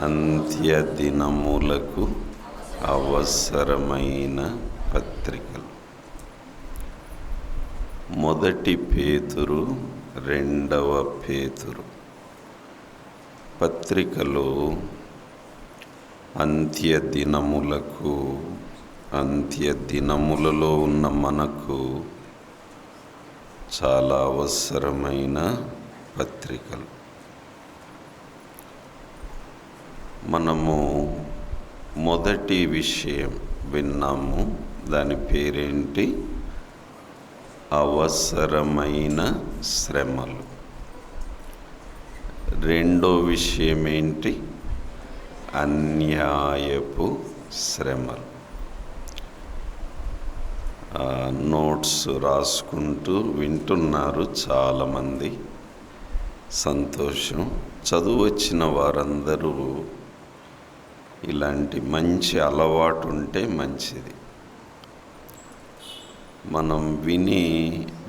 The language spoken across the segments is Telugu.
అంత్యదినములకు అవసరమైన పత్రికలు. మొదటి పేతురు, రెండవ పేతురు పత్రికలు అంత్యదినములకు, అంత్యదినములలో ఉన్న మనకు చాలా అవసరమైన పత్రికలు. మనము మొదటి విషయం విన్నాము, దాని పేరేంటి? అవసరమైన శ్రమలు. రెండో విషయం ఏంటి? అన్యాయపు శ్రమలు. నోట్స్ రాసుకుంటూ వింటున్నారు చాలామంది, సంతోషం. చదువు వచ్చిన వారందరూ ఇలాంటి మంచి అలవాటు ఉంటే మంచిది. మనం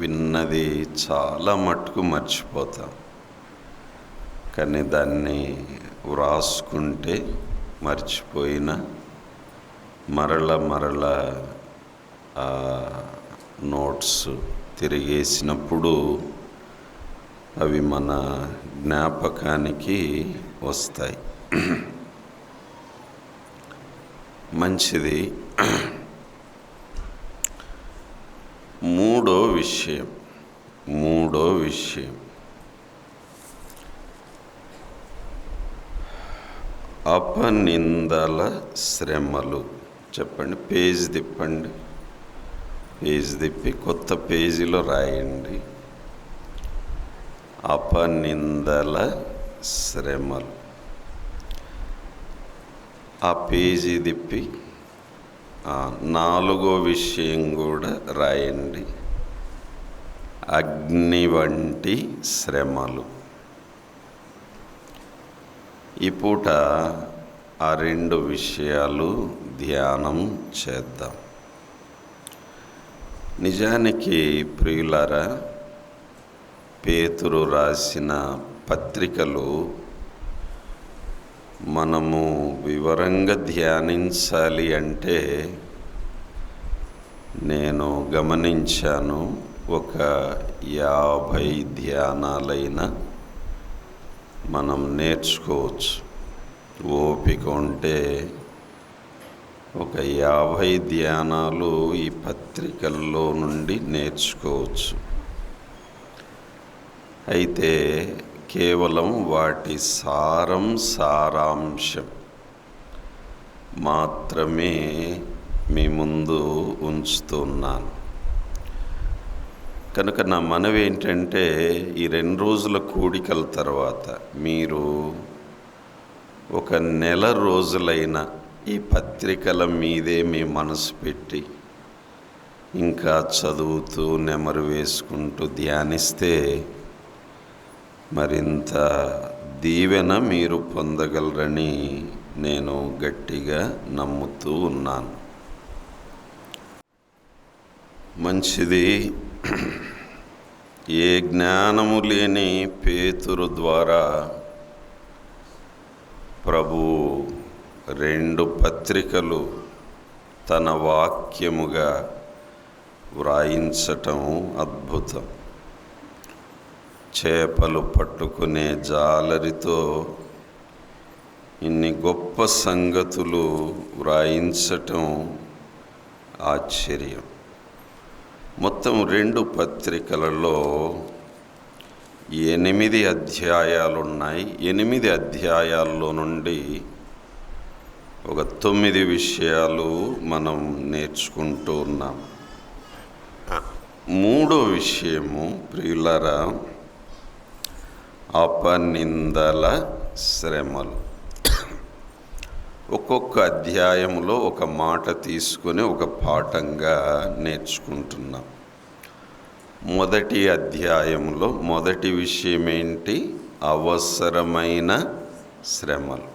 విన్నది చాలా మట్టుకు మర్చిపోతాం, కానీ దాన్ని వ్రాసుకుంటే మర్చిపోయిన మరల నోట్స్ తిరిగేసినప్పుడు అవి మన జ్ఞాపకానికి వస్తాయి. మంచిది. మూడో విషయం అపనిందల శ్రమలు. చెప్పండి, పేజ్ తిప్పండి. పేజ్ తిప్పి కొత్త పేజీలో రాయండి. అపనిందల శ్రమలు. ఆ పేజీ తిప్పి నాలుగో విషయం కూడా రాయండి. అగ్ని వంటి శ్రమలు. ఈ పూట ఆ రెండు విషయాలు ధ్యానం చేద్దాం. నిజానికి ప్రియులారా, పేతురు రాసిన పత్రికలు మనము వివరంగా ధ్యానించాలి అంటే, నేను గమనించాను, ఒక 50 ధ్యానాలైనా మనం నేర్చుకోవచ్చు. ఓపిక ఉంటే ఒక 50 ధ్యానాలు ఈ పత్రికల్లో నుండి నేర్చుకోవచ్చు. అయితే కేవలం వాటి సారాంశం మాత్రమే మీ ముందు ఉంచుతున్నాను. కనుక నా మనవి ఏంటంటే, ఈ 2 రోజుల కూడికల తర్వాత మీరు ఒక నెల రోజులైనా ఈ పత్రికల మీదే మీ మనసు పెట్టి ఇంకా చదువుతూ నెమరు వేసుకుంటూ ధ్యానిస్తే మరింత దీవెన మీరు పొందగలరని నేను గట్టిగా నమ్ముతూ ఉన్నాను. మంచిది. ఏ జ్ఞానము లేని పేతురు ద్వారా ప్రభు 2 పత్రికలు తన వాక్యముగా వ్రాయించటం అద్భుతం. చేపలు పట్టుకునే జాలరితో ఇన్ని గొప్ప సంగతులు వ్రాయించటం ఆశ్చర్యం. మొత్తం 2 పత్రికలలో 8 అధ్యాయాలున్నాయి. 8 అధ్యాయాల్లో నుండి ఒక 9 విషయాలు మనం నేర్చుకుంటూ ఉన్నాం. మూడో విషయము ప్రియులారా, అపనిందల శ్రమలు. ఒక్కొక్క అధ్యాయంలో ఒక మాట తీసుకొని ఒక పాఠంగా నేర్చుకుంటున్నాం. మొదటి అధ్యాయంలో మొదటి విషయం ఏంటి? అవసరమైన శ్రమలు.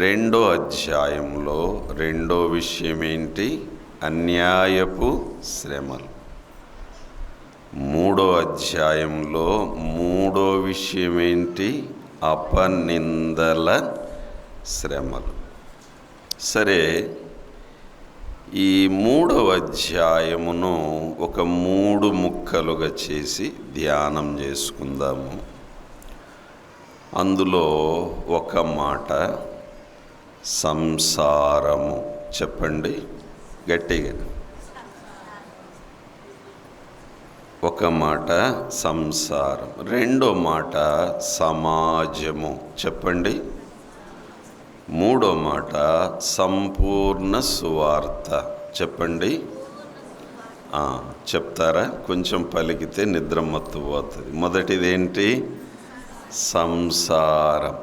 రెండో అధ్యాయంలో రెండో విషయం ఏంటి? అన్యాయపు శ్రమలు. మూడో అధ్యాయంలో మూడో విషయం ఏంటి? అపనిందల శ్రమలు. సరే, ఈ 3వ అధ్యాయమును ఒక 3 ముక్కలుగా చేసి ధ్యానం చేసుకుందాము. అందులో ఒక మాట సంసారము. చెప్పండి గట్టిగా. ఒక మాట సంసారం, రెండో మాట సమాజము. చెప్పండి. మూడో మాట సంపూర్ణ సువార్త. చెప్పండి. చెప్తారా? కొంచెం పలికితే నిద్ర మత్తు పోతుంది. మొదటిది ఏంటి? సంసారం.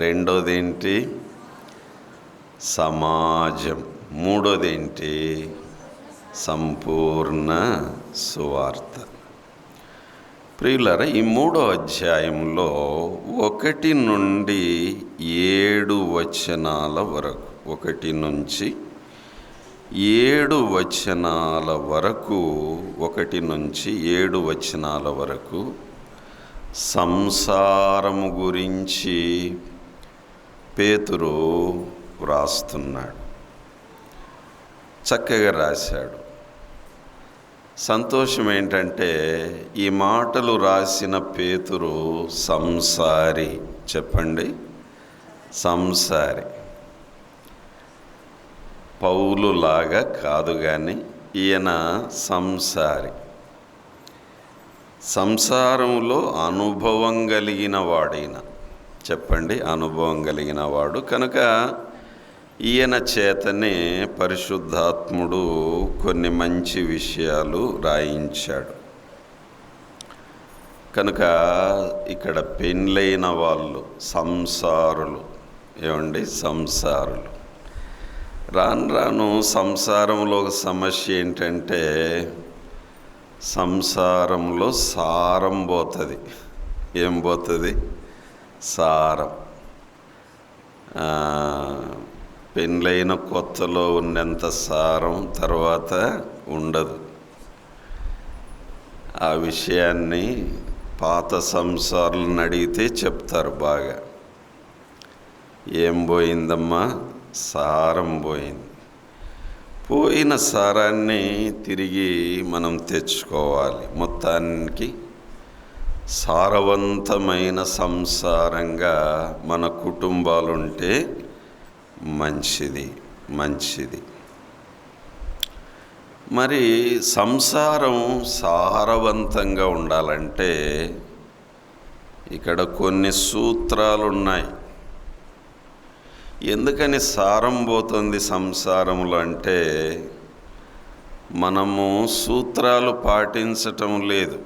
రెండోది ఏంటి? సమాజం. మూడోది ఏంటి? సంపూర్ణ సువార్త. ప్రియులారా, ఈ 3వ అధ్యాయంలో 1 నుండి 7 వచనాల వరకు, 1 నుంచి 7 వచనాల వరకు, 1 నుంచి 7 వచనాల వరకు సంసారము గురించి పేతురు వ్రాస్తున్నాడు. చక్కగా రాశాడు. సంతోషం ఏంటంటే ఈ మాటలు రాసిన పేతురు సంసారి. చెప్పండి, సంసారి. పౌలులాగా కాదు, కానీ ఈయన సంసారి. సంసారంలో అనుభవం కలిగిన వాడైన. చెప్పండి, అనుభవం కలిగిన వాడు. కనుక ఈయన చేతనే పరిశుద్ధాత్ముడు కొన్ని మంచి విషయాలు రాయించాడు. కనుక ఇక్కడ పెళ్ళైన వాళ్ళు సంసారులు. ఏమండి? సంసారులు. రాను రాను సంసారంలో ఒక సమస్య ఏంటంటే సంసారంలో సారం పోతుంది. ఏం పోతుంది? సారం. పెళ్ళైన కొత్తలో ఉన్నంత సారం తర్వాత ఉండదు. ఆ విషయాన్ని పాత సంసారాలను అడిగితే చెప్తారు బాగా. ఏం పోయిందమ్మా? సారం పోయింది. పోయిన సారాన్ని తిరిగి మనం తెచ్చుకోవాలి. మొత్తానికి సారవంతమైన సంసారంగా మన కుటుంబాలుంటే మంచిది. మరి సంసారం సారవంతంగా ఉండాలంటే ఇక్కడ కొన్ని సూత్రాలు ఉన్నాయి. ఎందుకని సారం పోతుంది సంసారంలో అంటే మనము సూత్రాలు పాటించటం లేదు.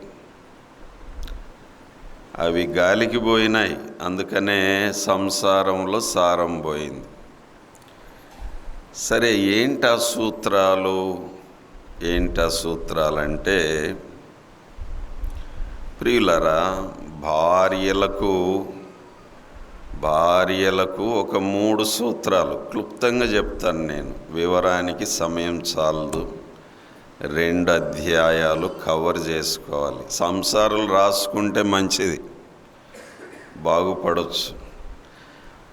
అవి గాలికి పోయినాయి. అందుకనే సంసారంలో సారం పోయింది. సరే, ఏంటా సూత్రాలు? అంటే ప్రియులరా, భార్యలకు ఒక 3 సూత్రాలు క్లుప్తంగా చెప్తాను నేను. వివరానికి సమయం చాలదు. 2 అధ్యాయాలు కవర్ చేసుకోవాలి. సంసారాలు రాసుకుంటే మంచిది, బాగుపడవచ్చు.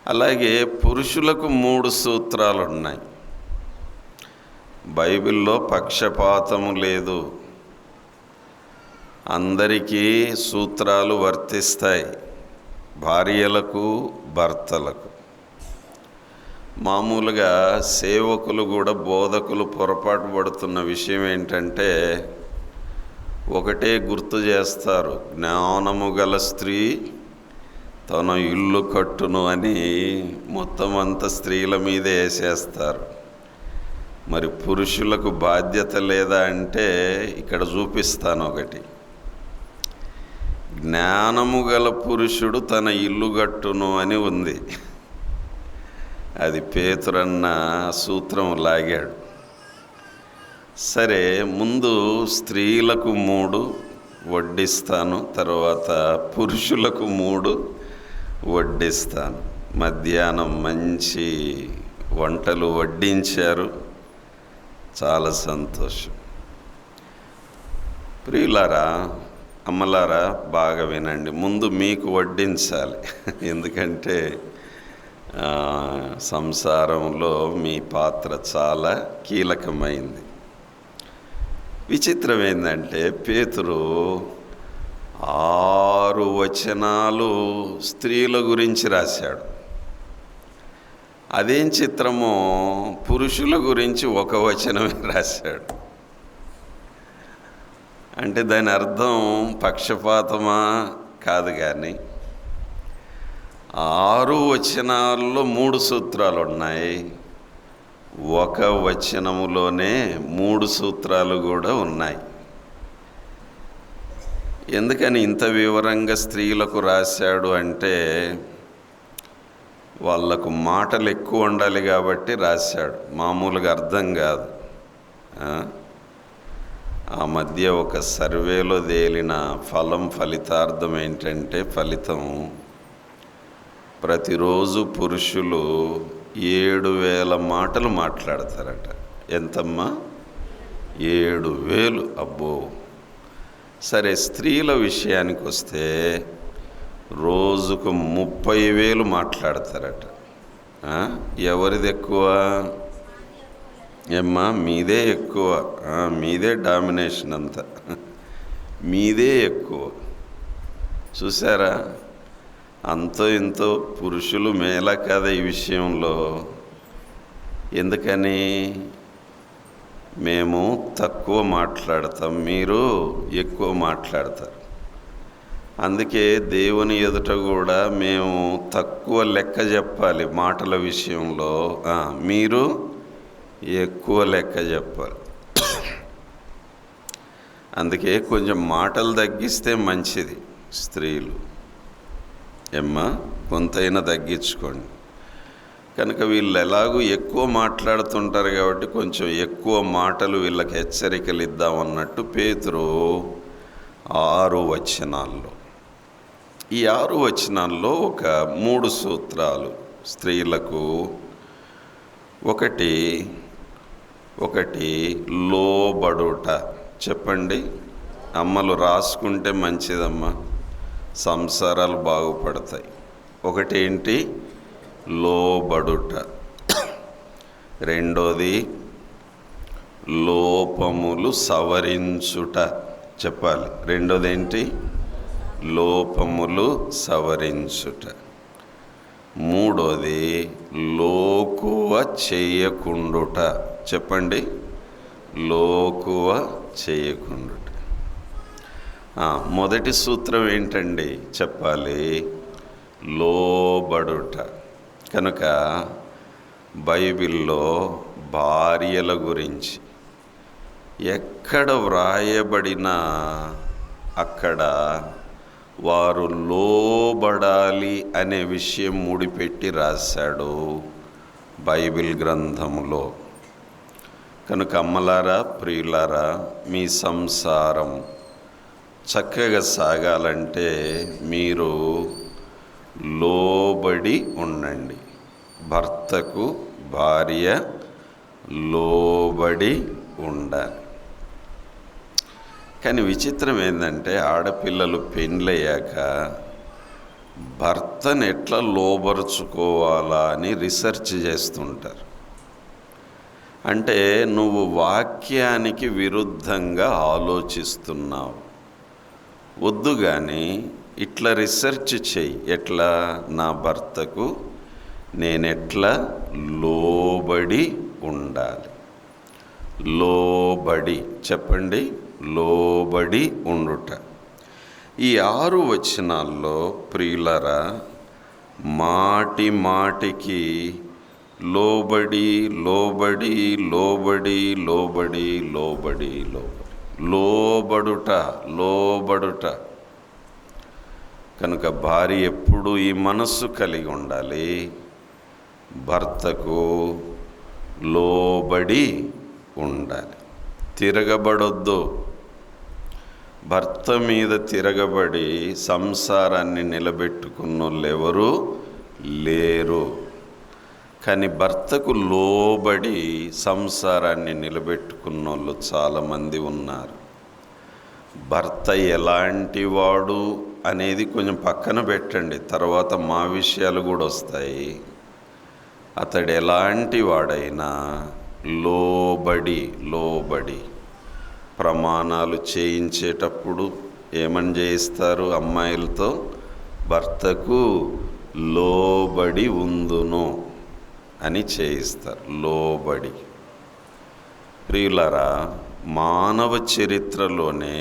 అలాగే పురుషులకు 3 సూత్రాలు ఉన్నాయి. బైబిల్లో పక్షపాతము లేదు. అందరికీ సూత్రాలు వర్తిస్తాయి, భార్యలకు భర్తలకు. మామూలుగా సేవకులు కూడా, బోధకులు పొరపాటు పడుతున్న విషయం ఏంటంటే ఒకటే గుర్తు చేస్తారు, జ్ఞానము గల స్త్రీ తన ఇల్లు కట్టును అని మొత్తం అంతా స్త్రీల మీదే వేసేస్తారు. మరి పురుషులకు బాధ్యత లేదా అంటే ఇక్కడ చూపిస్తాను ఒకటి. జ్ఞానము గల పురుషుడు తన ఇల్లు కట్టును అని ఉంది. అది పేతురన్న సూత్రం లాగాడు. సరే, ముందు స్త్రీలకు 3 వడ్డిస్తాను, తర్వాత పురుషులకు 3 వడ్డిస్తాను. మధ్యాహ్నం మంచి వంటలు వడ్డించారు, చాలా సంతోషం. ప్రియులారా, అమ్మలారా బాగా వినండి. ముందు మీకు వడ్డించాలి. ఎందుకంటే సంసారంలో మీ పాత్ర చాలా కీలకమైంది. విచిత్రం ఏంటంటే పేతురు 6 వచనాలు స్త్రీల గురించి రాశాడు. అదేం చిత్రమో పురుషుల గురించి 1 వచనమే రాశాడు. అంటే దాని అర్థం పక్షపాతమా కాదు, కానీ 6 వచనాల్లో 3 సూత్రాలు ఉన్నాయి. 1 వచనములోనే 3 సూత్రాలు కూడా ఉన్నాయి. ఎందుకని ఇంత వివరంగా స్త్రీలకు రాశాడు అంటే వాళ్ళకు మాటలు ఎక్కువ ఉండాలి కాబట్టి రాశాడు. మామూలుగా అర్థం కాదు. ఆ మధ్య ఒక సర్వేలో తేలిన ఫలితార్థం ఏంటంటే ఫలితం ప్రతిరోజు పురుషులు 7,000 మాటలు మాట్లాడతారట. ఎంతమ్మా? 7,000. అబ్బో! సరే, స్త్రీల విషయానికి వస్తే రోజుకు 30,000 మాట్లాడతారట. ఎవరిది ఎక్కువ? ఏమ్మా, మీదే ఎక్కువ. మీదే డామినేషన్ అంతా, మీదే ఎక్కువ. చూసారా? అంతో ఇంతో పురుషులు మేల కదా ఈ విషయంలో. ఎందుకని? మేము తక్కువ మాట్లాడతాం, మీరు ఎక్కువ మాట్లాడతారు. అందుకే దేవుని ఎదుట కూడా మేము తక్కువ లెక్క చెప్పాలి మాటల విషయంలో, మీరు ఎక్కువ లెక్క చెప్పాలి. అందుకే కొంచెం మాటలు తగ్గిస్తే మంచిది. స్త్రీలు ఏమ్మా, కొంతైనా తగ్గించుకోండి. కనుక వీళ్ళు ఎలాగూ ఎక్కువ మాట్లాడుతుంటారు కాబట్టి కొంచెం ఎక్కువ మాటలు వీళ్ళకి హెచ్చరికలు ఇద్దామన్నట్టు పేతురు 6 వచనాల్లో, ఈ 6 వచనాల్లో ఒక 3 సూత్రాలు స్త్రీలకు. ఒకటి లోబడుట. చెప్పండి అమ్మలు, రాసుకుంటే మంచిదమ్మా, సంసారాలు బాగుపడతాయి. ఒకటేంటి? లోబడుట. రెండోది లోపములు సవరించుట. చెప్పాలి. రెండోది ఏంటి? లోపములు సవరించుట. మూడోది లోకువ చేయకుండుట. చెప్పండి. లోకువ చేయకుండుట. మొదటి సూత్రం ఏంటండి? చెప్పాలి. లోబడుట. కనుక బైబిల్లో భార్యల గురించి ఎక్కడ వ్రాయబడినా అక్కడ వారు లోబడాలి అనే విషయం ముడిపెట్టి రాశాడు బైబిల్ గ్రంథంలో. కనుక అమ్మలారా, ప్రియులారా, మీ సంసారం చక్కగా సాగాలంటే మీరు లోబడి ఉండండి. భర్తకు భార్య లోబడి ఉండాలి. కానీ విచిత్రం ఏంటంటే ఆడపిల్లలు పెళ్ళయ్యాక భర్తను ఎట్లా లోబరుచుకోవాలా అని రీసెర్చ్ చేస్తుంటారు. అంటే నువ్వు వాక్యానికి విరుద్ధంగా ఆలోచిస్తున్నావు. వద్దు, కానీ ఇట్లా రీసెర్చ్ చెయ్యి. ఎట్లా? నా భర్తకు నేనెట్లా లోబడి ఉండాలి. లోబడి. చెప్పండి. లోబడి ఉండుట. ఈ 6 వచనాల్లో ప్రియులరా, మాటి మాటికి లోబడి లోబడి లోబడి లోబడి లోబడి లోబడుట లోబడుట. కనుక భార్య ఎప్పుడూ ఈ మనస్సు కలిగి ఉండాలి. భర్తకు లోబడి ఉండాలి. తిరగబడొద్దు. భర్త మీద తిరగబడి సంసారాన్ని నిలబెట్టుకున్న వాళ్ళు ఎవరు లేరు. కానీ భర్తకు లోబడి సంసారాన్ని నిలబెట్టుకున్న వాళ్ళు చాలామంది ఉన్నారు. భర్త ఎలాంటి వాడు అనేది కొంచెం పక్కన పెట్టండి, తర్వాత మా విషయాలు కూడా వస్తాయి. అతడు ఎలాంటి వాడైనా లోబడి ప్రమాణాలు చేయించేటప్పుడు ఏమని చేయిస్తారు? అమ్మాయిలతో భర్తకు లోబడి ఉందును అని చేయిస్తారు. లోబడి. ప్రియులారా, మానవ చరిత్రలోనే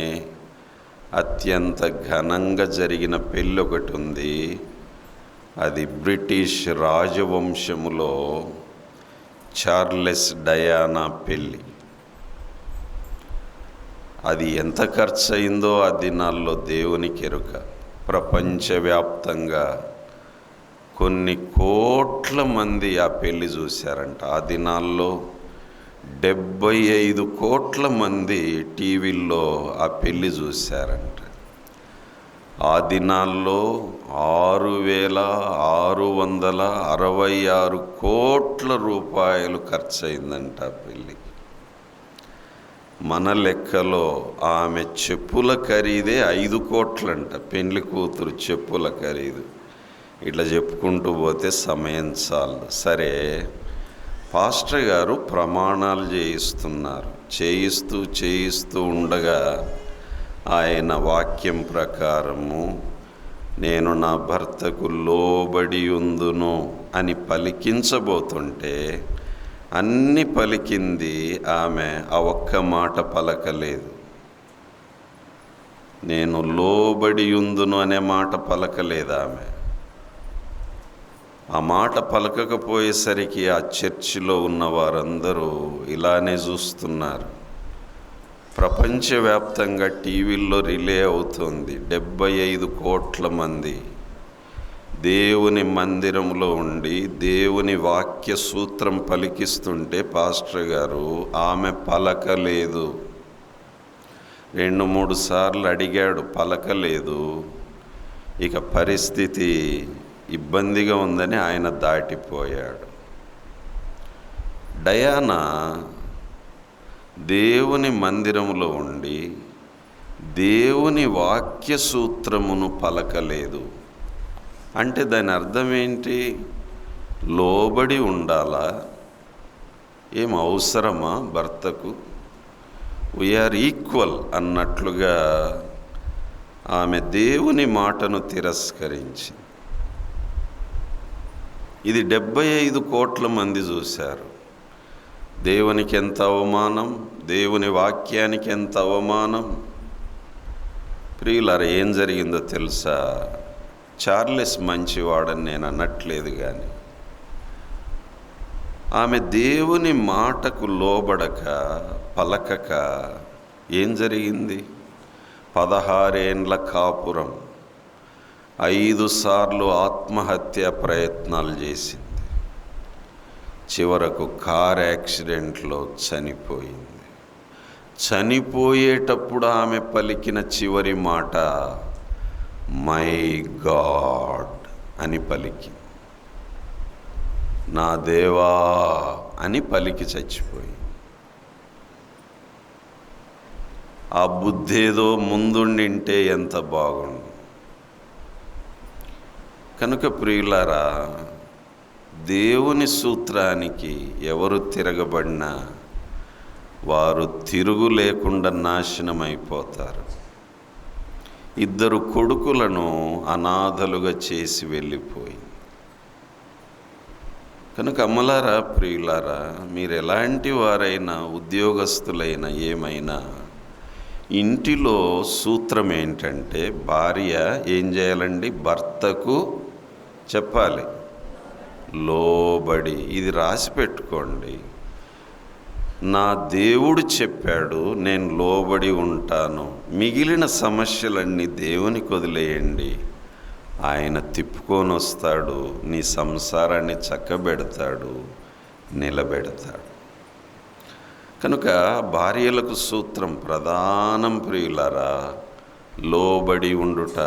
అత్యంత ఘనంగా జరిగిన పెళ్ళి ఒకటి ఉంది. అది బ్రిటిష్ రాజవంశములో చార్లెస్ డయానా పెళ్ళి. అది ఎంత ఖర్చు అయిందో ఆ దినాల్లో దేవునికి ఎరుక. ప్రపంచవ్యాప్తంగా కొన్ని కోట్ల మంది ఆ పెళ్ళి చూశారంట. ఆ దినాల్లో 75 కోట్ల మంది టీవీల్లో ఆ పెళ్ళి చూశారంట. ఆ దినాల్లో 6,666 కోట్ల రూపాయలు ఖర్చు అయిందంట ఆ పెళ్ళికి. మన లెక్కలో ఆమె చెప్పుల ఖరీదే 5 కోట్లంట. పెళ్లి కూతురు చెప్పుల ఖరీదు. ఇట్లా చెప్పుకుంటూ పోతే సమయం చాలు. సరే, పాస్టర్ గారు ప్రమాణాలు చేయిస్తున్నారు. చేయిస్తూ ఉండగా ఆయన వాక్యం ప్రకారము నేను నా భర్తకు లోబడి ఉందును అని పలికించబోతుంటే అన్ని పలికింది ఆమె, ఆ ఒక్క మాట పలకలేదు. నేను లోబడి ఉందును అనే మాట పలకలేదు ఆమె. ఆ మాట పలకకపోయేసరికి ఆ చర్చిలో ఉన్న వారందరూ ఇలానే చూస్తున్నారు. ప్రపంచవ్యాప్తంగా టీవీల్లో రిలే అవుతుంది. 75 కోట్ల మంది దేవుని మందిరంలో ఉండి దేవుని వాక్య సూత్రం పలికిస్తుంటే పాస్టర్ గారు ఆమె పలకలేదు. 2-3 సార్లు అడిగాడు, పలకలేదు. ఇక పరిస్థితి ఇబ్బందిగా ఉందని ఆయన దాటిపోయాడు. డయానా దేవుని మందిరములో ఉండి దేవుని వాక్య సూత్రమును పలకలేదు అంటే దాని అర్థం ఏంటి? లోబడి ఉండాలా? ఏం అవసరమా భర్తకు? వీఆర్ ఈక్వల్ అన్నట్లుగా ఆమె దేవుని మాటను తిరస్కరించి. ఇది 75 కోట్ల మంది చూశారు. దేవునికి ఎంత అవమానం, దేవుని వాక్యానికి ఎంత అవమానం. ప్రియులారా, ఏం జరిగిందో తెలుసా? చార్లెస్ మంచివాడని నేను అనట్లేదు, కానీ ఆమె దేవుని మాటకు లోబడక పలకక ఏం జరిగింది? 16 ఏండ్ల కాపురం, 5 సార్లు ఆత్మహత్య ప్రయత్నాలు చేసింది. చివరకు కార్ యాక్సిడెంట్లో చనిపోయింది. చనిపోయేటప్పుడు ఆమె పలికిన చివరి మాట మై గాడ్ అని పలికి, నా దేవా అని పలికి చచ్చిపోయి. ఆ బుద్ధేదో ముందుండింటే ఎంత బాగుండు. కనుక ప్రియులారా, దేవుని సూత్రానికి ఎవరు తిరగబడినా వారు తిరుగు లేకుండా నాశనమైపోతారు. 2 కొడుకులను అనాథలుగా చేసి వెళ్ళిపోయింది. కనుక అమ్మలారా, ప్రియులారా, మీరు ఎలాంటి వారైనా, ఉద్యోగస్తులైనా, ఏమైనా ఇంటిలో సూత్రం ఏంటంటే భార్య ఏం చేయాలండి? భర్తకు చెప్పాలి, లోబడి. ఇది రాసి పెట్టుకోండి. నా దేవుడు చెప్పాడు, నేను లోబడి ఉంటాను. మిగిలిన సమస్యలన్నీ దేవునికి వదిలేయండి. ఆయన తిప్పుకొని వస్తాడు, నీ సంసారాన్ని చక్కబెడతాడు, నిలబెడతాడు. కనుక భార్యలకు సూత్రం ప్రధానం ప్రియులారా, లోబడి ఉండుట.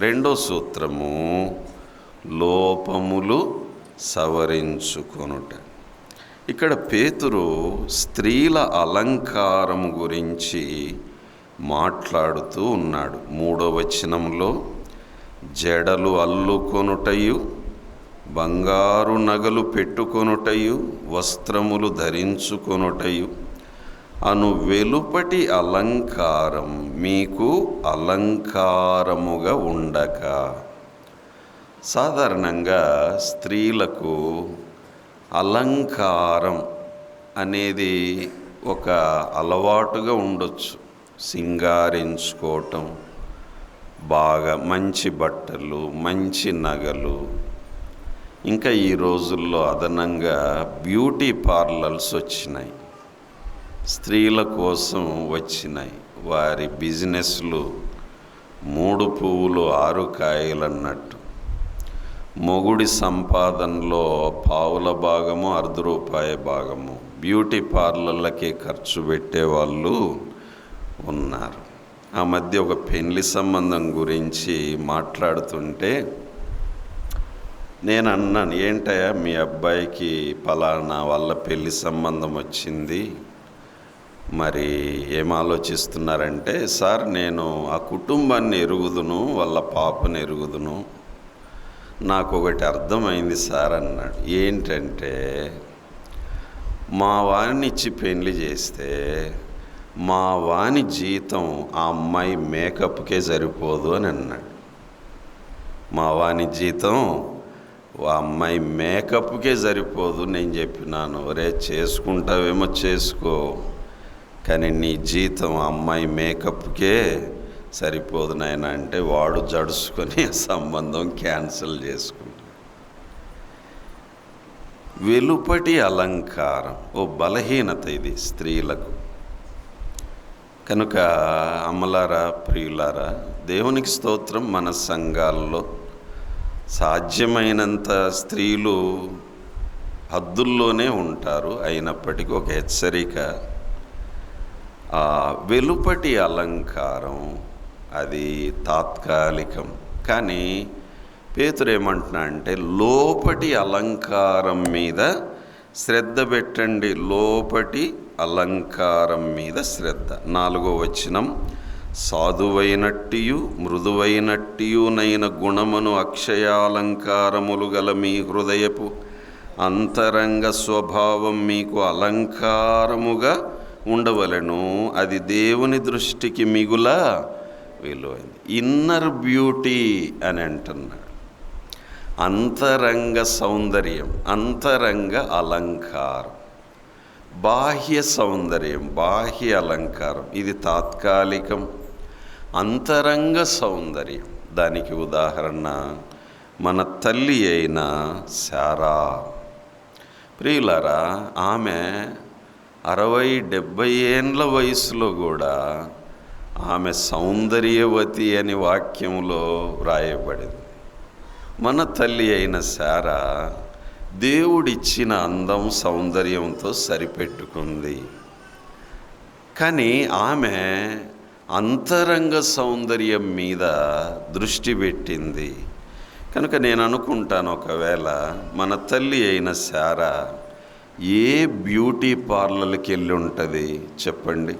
2వ సూత్రము లోపములు సవరించుకొనుట. ఇక్కడ పేతురు స్త్రీల అలంకారం గురించి మాట్లాడుతూ ఉన్నాడు. 3వ వచనంలో జడలు అల్లుకొనుటయు, బంగారు నగలు పెట్టుకొనుటయు, వస్త్రములు ధరించుకొనుటయు అను వెలుపటి అలంకారం మీకు అలంకారముగా ఉండక. సాధారణంగా స్త్రీలకు అలంకారం అనేది ఒక అలవాటుగా ఉండొచ్చు. సింగారించుకోవటం, బాగా మంచి బట్టలు, మంచి నగలు. ఇంకా ఈ రోజుల్లో అదనంగా బ్యూటీ పార్లర్స్ వచ్చినాయి, స్త్రీల కోసం వచ్చినాయి. వారి బిజినెస్లు 3 పువ్వులు 6 కాయలు అన్నట్టు. మొగుడి సంపాదనలో పావుల భాగము, ₹1 భాగము బ్యూటీ పార్లర్లకే ఖర్చు పెట్టేవాళ్ళు ఉన్నారు. ఆ మధ్య ఒక పెళ్లి సంబంధం గురించి మాట్లాడుతుంటే నేను అన్నాను, ఏంటయ్యా మీ అబ్బాయికి పలానా వాళ్ళ పెళ్లి సంబంధం వచ్చింది, మరి ఏం ఆలోచిస్తున్నారంటే, సార్ నేను ఆ కుటుంబాన్ని ఎరుగుదును, వాళ్ళ పాపను ఎరుగుదును, నాకు ఒకటి అర్థమైంది సార్ అన్నాడు. ఏంటంటే, మా వారిని ఇచ్చి పెళ్లి చేస్తే మా వాని జీతం ఆ అమ్మాయి మేకప్కే సరిపోదు అని అన్నాడు. మా వాని జీతం ఆ అమ్మాయి మేకప్కే సరిపోదు. నేను చెప్పినాను, రే చేసుకుంటావేమో చేసుకో, కానీ నీ జీతం ఆ అమ్మాయి మేకప్కే సరిపోదు నాయన అంటే వాడు జడుచుకొని సంబంధం క్యాన్సిల్ చేసుకుంటాడు. వెలుపటి అలంకారం ఓ బలహీనత ఇది స్త్రీలకు. కనుక అమ్మలారా, ప్రియులారా, దేవునికి స్తోత్రం. మన సంఘాల్లో సాధ్యమైనంత స్త్రీలు హద్దుల్లోనే ఉంటారు. అయినప్పటికీ ఒక హెచ్చరిక, వెలుపటి అలంకారం అది తాత్కాలికం. కానీ పేతురు ఏమంటున్నా అంటే, లోపటి అలంకారం మీద శ్రద్ధ పెట్టండి, లోపటి అలంకారం మీద శ్రద్ధ. 4వ వచనం, సాధువైనట్టియు మృదువైనట్టియునైన గుణమును అక్షయాలంకారములు గల మీ హృదయపు అంతరంగ స్వభావం మీకు అలంకారముగా ఉండవలెను, అది దేవుని దృష్టికి మిగుల విలువైంది. ఇన్నర్ బ్యూటీ అని అంటున్నాడు. అంతరంగ సౌందర్యం, అంతరంగ అలంకారం. బాహ్య సౌందర్యం, బాహ్య అలంకారం ఇది తాత్కాలికం. అంతరంగ సౌందర్యం, దానికి ఉదాహరణ మన తల్లి అయిన శారా. ప్రియులారా, ఆమె 60-70 ఏండ్ల వయసులో కూడా ఆమె సౌందర్యవతి అని వాక్యంలో వ్రాయబడింది. మన తల్లి అయిన శారా దేవుడిచ్చిన అందం సౌందర్యంతో సరిపెట్టుకుంది. కానీ ఆమె అంతరంగ సౌందర్యం మీద దృష్టి పెట్టింది. కనుక నేను అనుకుంటాను, ఒకవేళ మన తల్లి అయిన శారా ఏ బ్యూటీ పార్లర్కి వెళ్ళి ఉంటుంది చెప్పండి?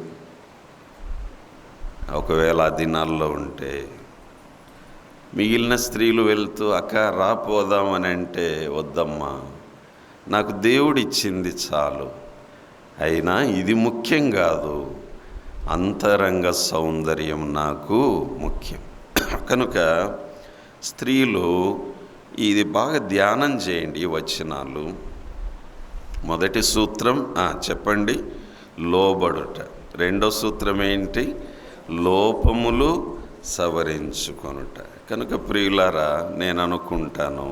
ఒకవేళ ఆ దినాల్లో ఉంటే మిగిలిన స్త్రీలు వెళ్తూ అక్క రాపోదామని అంటే, వద్దమ్మా, నాకు దేవుడిచ్చింది చాలు, అయినా ఇది ముఖ్యం కాదు, అంతరంగ సౌందర్యం నాకు ముఖ్యం. కనుక స్త్రీలు ఇది బాగా ధ్యానం చేయండి ఈ వచనాలు. మొదటి సూత్రం చెప్పండి, లోబడుట. రెండో సూత్రం ఏంటి? లోపములు సవరించుకొనుట. కనుక ప్రియులారా, నేను అనుకుంటాను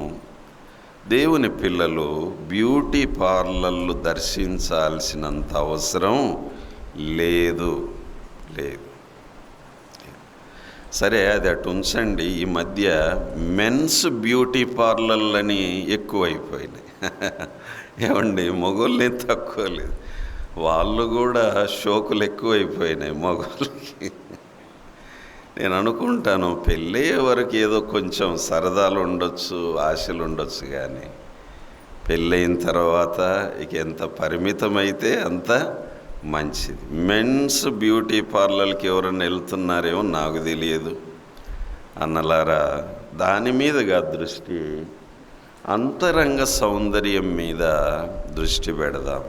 దేవుని పిల్లలు బ్యూటీ పార్లర్లు దర్శించాల్సినంత అవసరం లేదు. సరే, అది అటు ఉంచండి. ఈ మధ్య మెన్స్ బ్యూటీ పార్లర్లని ఎక్కువైపోయినాయి. ఏమండి, మగోళ్ళని తక్కువ లేదు, వాళ్ళు కూడా షోకులు ఎక్కువైపోయినాయి మగోళ్ళకి. నేను అనుకుంటాను పెళ్ళయ్యే వరకు ఏదో కొంచెం సరదాలు ఉండొచ్చు, ఆశలు ఉండొచ్చు, కానీ పెళ్ళయిన తర్వాత ఇక ఎంత పరిమితమైతే అంత మంచిది. మెన్స్ బ్యూటీ పార్లర్కి ఎవరైనా వెళ్తున్నారేమో నాకు తెలియదు అన్నలారా, దాని మీదుగా దృష్టి, అంతరంగ సౌందర్యం మీద దృష్టి పెడదాం.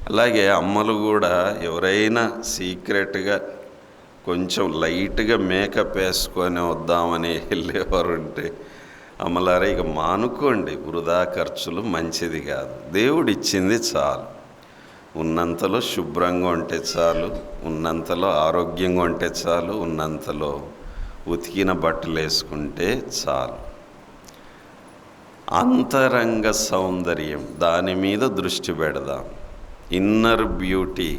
అలాగే అమ్మలు కూడా ఎవరైనా సీక్రెట్గా కొంచెం లైట్గా మేకప్ వేసుకొని వద్దామని వెళ్ళేవారు ఉంటే, అమ్మలారా ఇక మానుకోండి, వృధా ఖర్చులు మంచిది కాదు. దేవుడిచ్చింది చాలు, ఉన్నంతలో శుభ్రంగా ఉంటే చాలు, ఉన్నంతలో ఆరోగ్యంగా ఉంటే చాలు, ఉన్నంతలో ఉతికిన బట్టలు వేసుకుంటే చాలు. అంతరంగ సౌందర్యం, దాని మీద దృష్టి పెడదాం. ఇన్నర్ బ్యూటీ,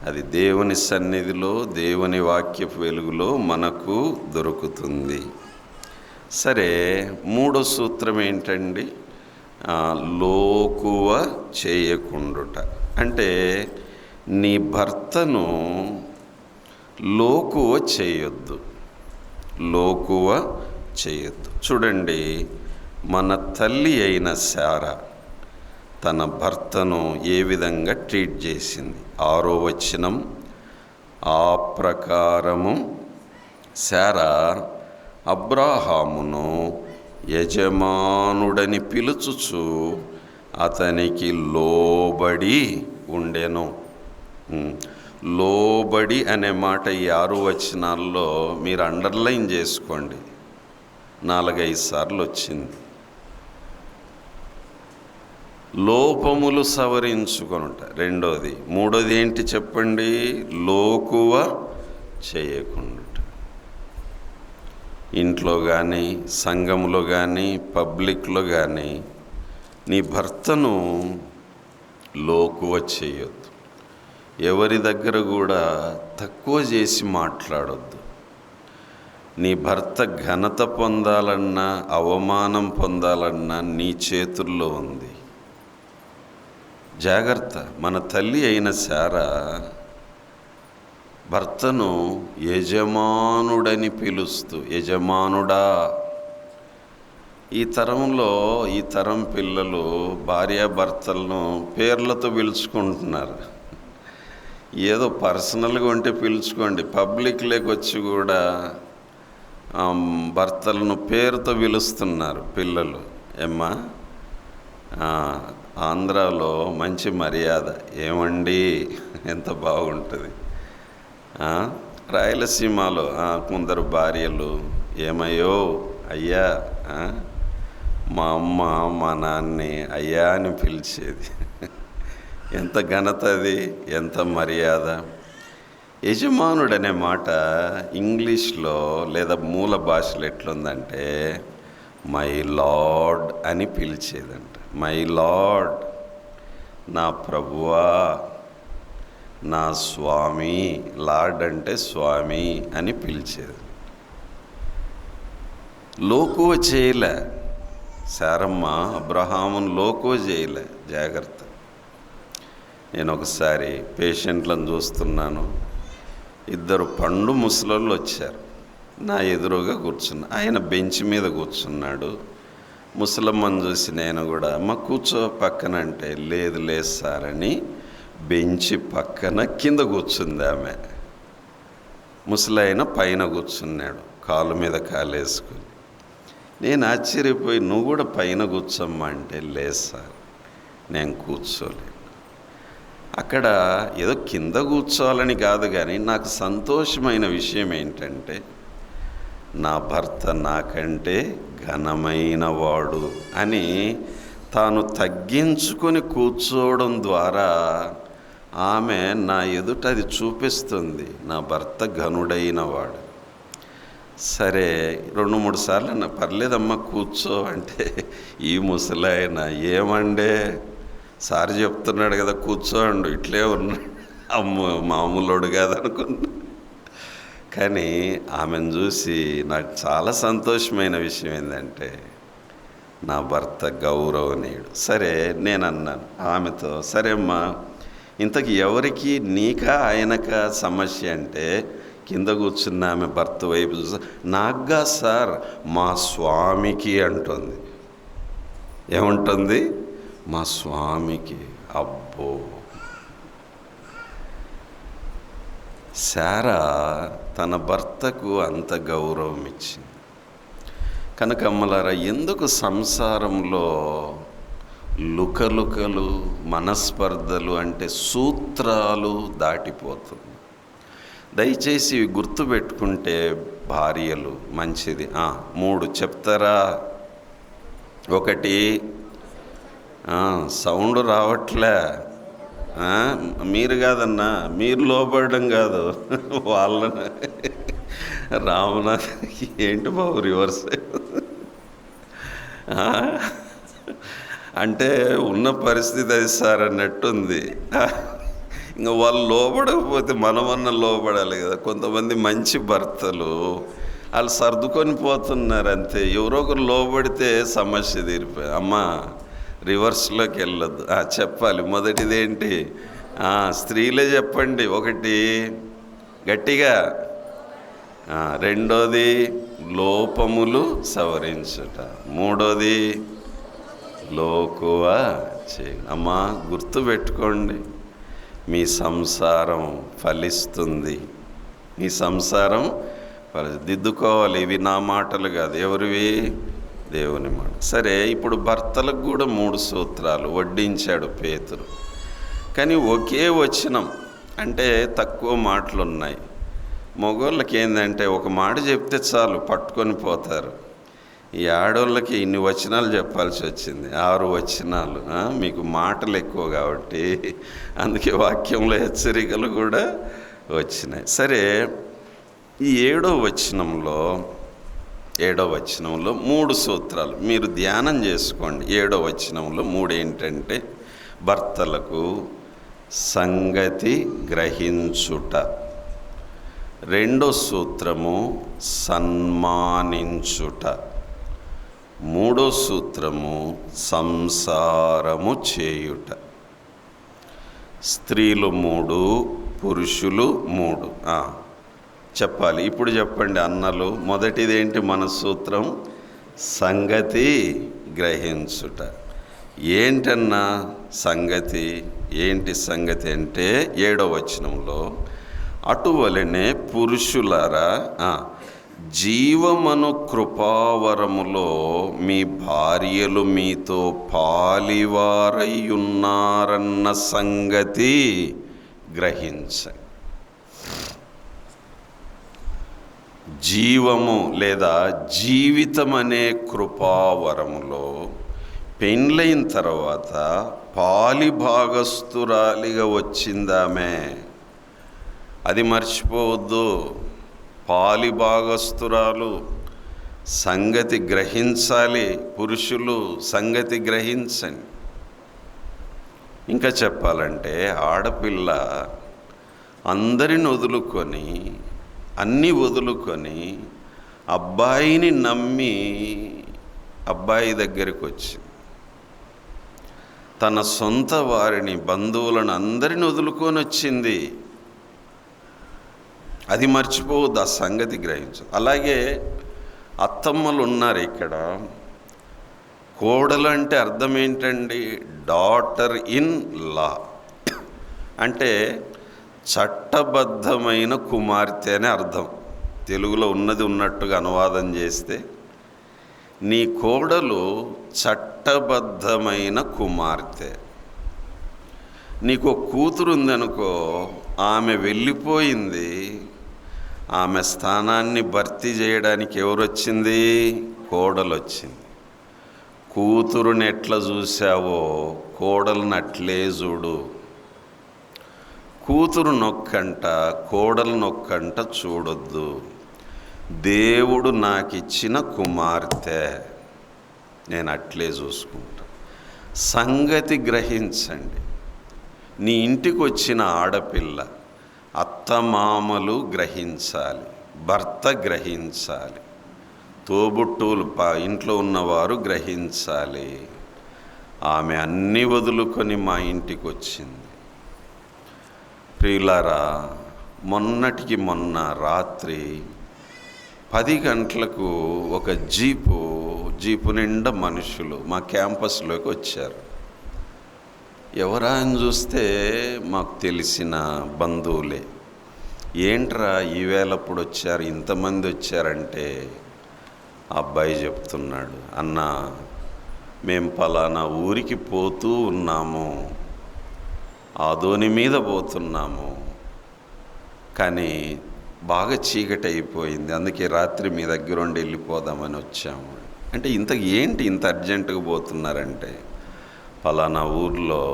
అది దేవుని సన్నిధిలో, దేవుని వాక్యపు వెలుగులో మనకు దొరుకుతుంది. సరే, మూడో సూత్రం ఏంటండి? లోకువ చేయకుండుట. అంటే నీ భర్తను లోకువ చేయొద్దు, లోకువ చేయొద్దు. చూడండి, మన తల్లి అయిన శారా తన భర్తను ఏ విధంగా ట్రీట్ చేసింది. 6వ వచనం, ఆ ప్రకారము శారా అబ్రాహామును యజమానుడని పిలుచుచు అతనికి లోబడి ఉండెను. లోబడి అనే మాట ఈ 6 వచనాల్లో మీరు అండర్లైన్ చేసుకోండి, 4-5 సార్లు వచ్చింది. లోపములు సవరించుకొనుట రెండోది. మూడోది ఏంటి చెప్పండి? లోకువ చేయకుండా. ఇంట్లో కానీ, సంఘంలో కానీ, పబ్లిక్లో కానీ నీ భర్తను లోకువ చేయొద్దు. ఎవరి దగ్గర కూడా తక్కువ చేసి మాట్లాడొద్దు. నీ భర్త ఘనత పొందాలన్నా, అవమానం పొందాలన్నా నీ చేతుల్లో ఉంది. జాగ్రత్త. మన తల్లి అయిన శారా భర్తను యజమానుడని పిలుస్తూ, యజమానుడా. ఈ తరం పిల్లలు భార్యాభర్తలను పేర్లతో పిలుచుకుంటున్నారు. ఏదో పర్సనల్గా ఉంటే పిలుచుకోండి, పబ్లిక్లోకి వచ్చి కూడా భర్తలను పేరుతో పిలుస్తున్నారు పిల్లలు. ఏమ్మా, ఆంధ్రాలో మంచి మర్యాద, ఏమండి, ఎంత బాగుంటుంది. రాయలసీమలో కొందరు భార్యలు ఏమయ్యో అయ్యా, మా అమ్మ మా నాన్ని అయ్యా అని పిలిచేది. ఎంత ఘనత అది, ఎంత మర్యాద. యజమానుడు అనే మాట ఇంగ్లీష్లో లేదా మూల భాషలో ఎట్లుందంటే మై లార్డ్ అని పిలిచేదంట. మై లార్డ్, నా ప్రభువా, నా స్వామి. లార్డ్ అంటే స్వామి అని పిలిచేది. లోకువ చేయలే శారమ్మ, అబ్రహామును లోకువ చేయలే. జాగ్రత్త. నేను ఒకసారి పేషెంట్లను చూస్తున్నాను, 2 పండు ముసలోళ్ళు వచ్చారు. నా ఎదురుగా కూర్చున్నా, ఆయన బెంచ్ మీద కూర్చున్నాడు. ముసలమ్మని చూసి నేను కూడా అమ్మ కూర్చో పక్కన అంటే, లేదు లేదు సార్ అని బెంచి పక్కన కింద కూర్చుంది ఆమె. ముసలాయన పైన కూర్చున్నాడు, కాలు మీద కాలేసుకుని. నేను ఆశ్చర్యపోయి, నువ్వు కూడా పైన కూర్చోమ్మా అంటే, లేదు సార్ నేను కూర్చోలేను. అక్కడ ఏదో కింద కూర్చోవాలని కాదు, కానీ నాకు సంతోషమైన విషయం ఏంటంటే నా భర్త నాకంటే ఘనమైన వాడు అని తాను తగ్గించుకొని కూర్చోవడం ద్వారా ఆమె నా ఎదుట అది చూపిస్తుంది, నా భర్త ఘనుడైన వాడు. సరే 2-3 సార్లు నా పర్లేదమ్మా కూర్చో అంటే, ఈ ముసలాయన ఏమండే సార్ చెప్తున్నాడు కదా కూర్చోండు, ఇట్లే ఉన్నాడు, అమ్మో మామూలుడు కాదనుకున్నా. కానీ ఆమెను చూసి నాకు చాలా సంతోషమైన విషయం ఏంటంటే నా భర్త గౌరవనీయుడు. సరే నేను అన్నాను ఆమెతో, సరే అమ్మా ఇంతకు ఎవరికి, నీకా ఆయనకా సమస్య అంటే, కింద కూర్చున్న ఆమె భర్త వైపు చూసి, నాకుగా సార్ మా స్వామికి అంటుంది. ఏముంటుంది? మా స్వామికి. అబ్బో, శారా తన భర్తకు అంత గౌరవం ఇచ్చింది కనుక అమ్మలారా, ఎందుకు సంసారంలో లుకలుకలు, మనస్పర్ధలు అంటే సూత్రాలు దాటిపోతుంది? దయచేసి ఇవి గుర్తుపెట్టుకుంటే భార్యలు మంచిది. 3 చెప్తారా? 1, సౌండ్ రావట్లే, మీరు కాదన్నా, మీరు లోపడడం కాదు వాళ్ళని. రామనాథ్ ఏంటి బాబు రివర్స్ అంటే ఉన్న పరిస్థితి అది సార్ అన్నట్టుంది. ఇంకా వాళ్ళు లోపడకపోతే మనమన్నా లోపడాలి కదా. కొంతమంది మంచి భర్తలు వాళ్ళు సర్దుకొని పోతున్నారు అంతే. ఎవరో ఒకరు లోపడితే సమస్య తీరిపోయి. అమ్మా రివర్స్లోకి వెళ్ళొద్దు. చెప్పాలి. మొదటిదేంటి? స్త్రీలే చెప్పండి. 1 గట్టిగా, 2 లోపములు సవరించుట, 3 లోకువ చేయ. అమ్మా గుర్తుపెట్టుకోండి, మీ సంసారం ఫలిస్తుంది. మీ సంసారం దిద్దుకోవాలి. ఇవి నా మాటలు కాదు. ఎవరివి? దేవుని మాట. సరే, ఇప్పుడు భర్తలకు కూడా 3 సూత్రాలు వడ్డించాడు పేతురు. కానీ ఒకే వచనం అంటే తక్కువ మాటలు ఉన్నాయి. మగవాళ్ళకి ఏంటంటే ఒక మాట చెప్తే చాలు, పట్టుకొని పోతారు. ఈ ఆడవాళ్ళకి ఇన్ని వచనాలు చెప్పాల్సి వచ్చింది, 6 వచనాలు. మీకు మాటలు ఎక్కువ కాబట్టి అందుకే వాక్యంలో హెచ్చరికలు కూడా వచ్చినాయి. సరే, ఈ 7వ వచనంలో 3 సూత్రాలు మీరు ధ్యానం చేసుకోండి. 7వ వచనంలో 3 ఏంటంటే భర్తలకు సంగతి గ్రహించుట, 2వ సూత్రము సన్మానించుట, 3వ సూత్రము సంసారము చేయుట. స్త్రీలు 3, పురుషులు 3. చెప్పాలి. ఇప్పుడు చెప్పండి అన్నలు. మొదటిదేంటి మన సూత్రం? సంగతి గ్రహించుట. ఏంటన్నా సంగతి? ఏంటి సంగతి అంటే 7వ వచనంలో, అటువలనే పురుషులారా జీవమను కృపావరములో మీ భార్యలు మీతో పాలివారయ్యున్నారన్న సంగతి గ్రహించండి. జీవము లేదా జీవితం అనే కృపావరములో పెండ్లైన తర్వాత పాలిభాగస్తురాలిగా వచ్చిందామే. అది మర్చిపోవద్దు. పాలిభాగస్తురాలు సంగతి గ్రహించాలి. పురుషులు సంగతి గ్రహించండి. ఇంకా చెప్పాలంటే ఆడపిల్ల అందరిని వదులుకొని, అన్నీ వదులుకొని అబ్బాయిని నమ్మి అబ్బాయి దగ్గరికి వచ్చింది. తన సొంత వారిని, బంధువులను అందరిని వదులుకొని వచ్చింది. అది మర్చిపోవద్దు. ఆ సంగతి గ్రహించు. అలాగే అత్తమ్మలు ఉన్నారు ఇక్కడ. కోడలు అంటే అర్థం ఏంటండి? డాటర్ ఇన్ లా అంటే చట్టబద్ధమైన కుమార్తె అని అర్థం. తెలుగులో ఉన్నది ఉన్నట్టుగా అనువాదం చేస్తే, నీ కోడలు చట్టబద్ధమైన కుమార్తె. నీకు కూతురు ఉందనుకో, ఆమె వెళ్ళిపోయింది. ఆమె స్థానాన్ని భర్తీ చేయడానికి ఎవరు వచ్చింది? కోడలు వచ్చింది. కూతురుని ఎట్లా చూసావో కోడలను అట్లే చూడు. కూతురు నొక్కంట, కోడలు నొక్కంట చూడొద్దు. దేవుడు నాకు ఇచ్చిన కుమార్తె, నేను అట్లే చూసుకుంటా. సంగతి గ్రహించండి. నీ ఇంటికి వచ్చిన ఆడపిల్ల అత్తమామలు గ్రహించాలి, భర్త గ్రహించాలి, తోబుట్టువులు ఇంట్లో ఉన్నవారు గ్రహించాలి. ఆమె అన్నీ వదులుకొని మా ఇంటికి వచ్చింది. ప్రియులారా, మొన్నటికి మొన్న రాత్రి 10 గంటలకు ఒక జీపు నిండా మనుషులు మా క్యాంపస్లోకి వచ్చారు. ఎవరా అని చూస్తే మాకు తెలిసిన బంధువులే. ఏంట్రా ఈవేళప్పుడు వచ్చారు, ఇంతమంది వచ్చారంటే ఆ అబ్బాయి చెప్తున్నాడు, అన్న మేము పలానా ఊరికి పోతూ ఉన్నాము, ఆదోని మీద పోతున్నాము, కానీ బాగా చీకటి అయిపోయింది, అందుకే రాత్రి మీ దగ్గర ఉండి వెళ్ళిపోదామని వచ్చాము. అంటే ఏంటి ఇంత అర్జెంటుగా పోతున్నారంటే, పలానా ఊర్లో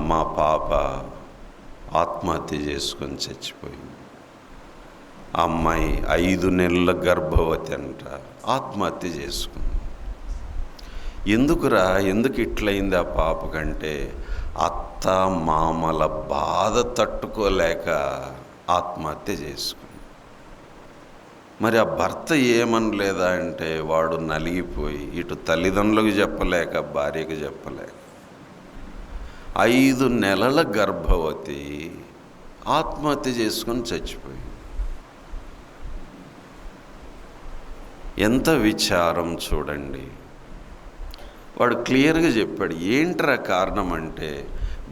మా పాప ఆత్మహత్య చేసుకొని చచ్చిపోయింది. ఆ అమ్మాయి 5 నెలల గర్భవతి అంట, ఆత్మహత్య చేసుకుంది. ఎందుకు ఇట్లయింది ఆ పాపకంటే, అత్త మామల బాధ తట్టుకోలేక ఆత్మహత్య చేసుకుంది. మరి ఆ భర్త ఏమనలేదా అంటే, వాడు నలిగిపోయి ఇటు తల్లిదండ్రులకు చెప్పలేక భార్యకు చెప్పలేక 5 నెలల గర్భవతి ఆత్మహత్య చేసుకొని చచ్చిపోయింది. ఎంత విచారం చూడండి. వాడు క్లియర్గా చెప్పాడు, ఏంట్రా కారణం అంటే,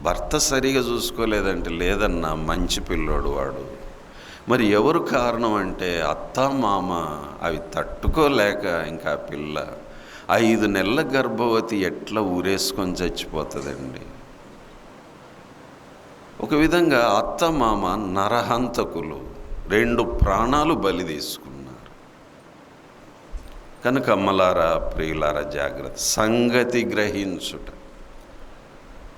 భర్త సరిగా చూసుకోలేదంటే, లేదన్నా మంచి పిల్లోడు వాడు. మరి ఎవరు కారణం అంటే, అత్త మామ అవి తట్టుకోలేక ఇంకా పిల్ల 5 నెలల గర్భవతి ఎట్లా ఊరేసుకొని చచ్చిపోతుందండి. ఒక విధంగా అత్త మామ నరహంతకులు, 2 ప్రాణాలు బలి తీసుకున్నారు. కనుక అమ్మలారా, ప్రియులారా, జాగ్రత్త, సంగతి గ్రహించుట.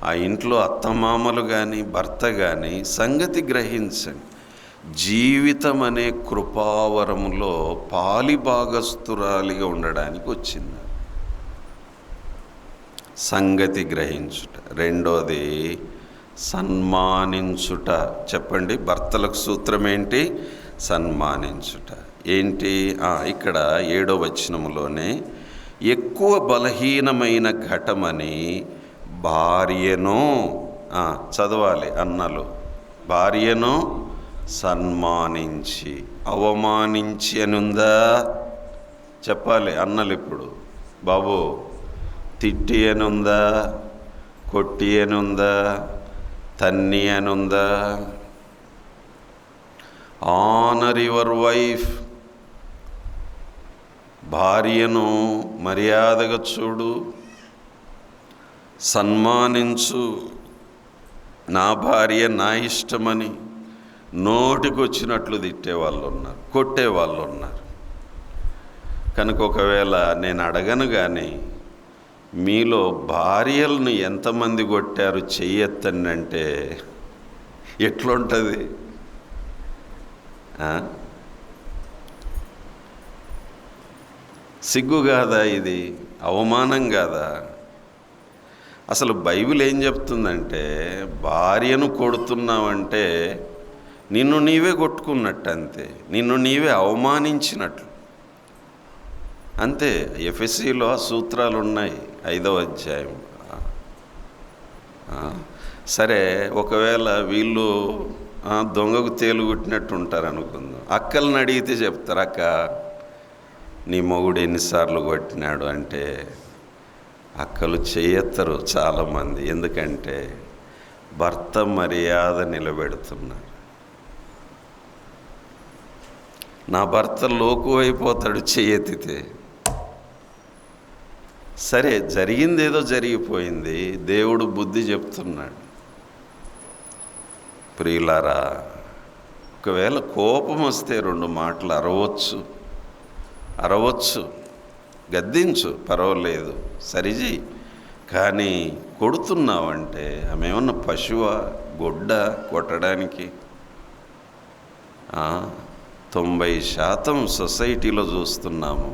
ఆ ఇంట్లో అత్తమామలు కానీ భర్త కానీ సంగతి గ్రహించండి. జీవితం అనే కృపావరములో పాలిభాగస్తురాలిగా ఉండడానికి వచ్చింది. సంగతి గ్రహించుట. రెండోది సన్మానించుట. చెప్పండి, భర్తలకు సూత్రం ఏంటి? సన్మానించుట. ఏంటి? ఇక్కడ 7వ వచనములోనే, ఎక్కువ బలహీనమైన ఘటమని భార్యను, చదవాలి అన్నలు, భార్యను సన్మానించి, అవమానించి అనుందా? చెప్పాలి అన్నలు. ఇప్పుడు బాబు తిట్టి అనుందా? కొట్టి అనుందా? తన్ని అనుందా? Honour your wife. భార్యను మర్యాదగా చూడు, సన్మానించు. నా భార్య నా ఇష్టమని నోటికొచ్చినట్లు తిట్టేవాళ్ళు ఉన్నారు, కొట్టేవాళ్ళు ఉన్నారు. కనుక ఒకవేళ నేను అడగను కానీ, మీలో భార్యలను ఎంతమంది కొట్టారు చెయ్యెత్తండి అంటే ఎట్లుంటుంది? సిగ్గు కాదా? ఇది అవమానం కాదా? అసలు బైబిల్ ఏం చెప్తుందంటే, భార్యను కొడుతున్నావంటే నిన్ను నీవే కొట్టుకున్నట్టు, అంతే, నిన్ను నీవే అవమానించినట్లు అంతే. ఎఫెసీలో ఆ సూత్రాలు ఉన్నాయి, 5వ అధ్యాయం. సరే, ఒకవేళ వీళ్ళు దొంగకు తేలుగుట్టినట్టు ఉంటారు అనుకుందాం. అక్కలను అడిగితే చెప్తారు, అక్క నీ మొగుడు ఎన్నిసార్లు కొట్టినాడు అంటే అక్కలు చేయెత్తరు చాలామంది. ఎందుకంటే భర్త మర్యాద నిలబెడుతున్నారు. నా భర్త లోకు అయిపోతాడు చేయెత్తితే. సరే, జరిగిందేదో జరిగిపోయింది, దేవుడు బుద్ధి చెప్తున్నాడు. ప్రియులారా, ఒకవేళ కోపం వస్తే 2 మాటలు అరవచ్చు, గద్దించు, పర్వాలేదు, సరిచేయి. కానీ కొడుతున్నావంటే ఆమె ఏమన్నా పశువా, గొడ్డ కొట్టడానికి? 90% సొసైటీలో చూస్తున్నాము,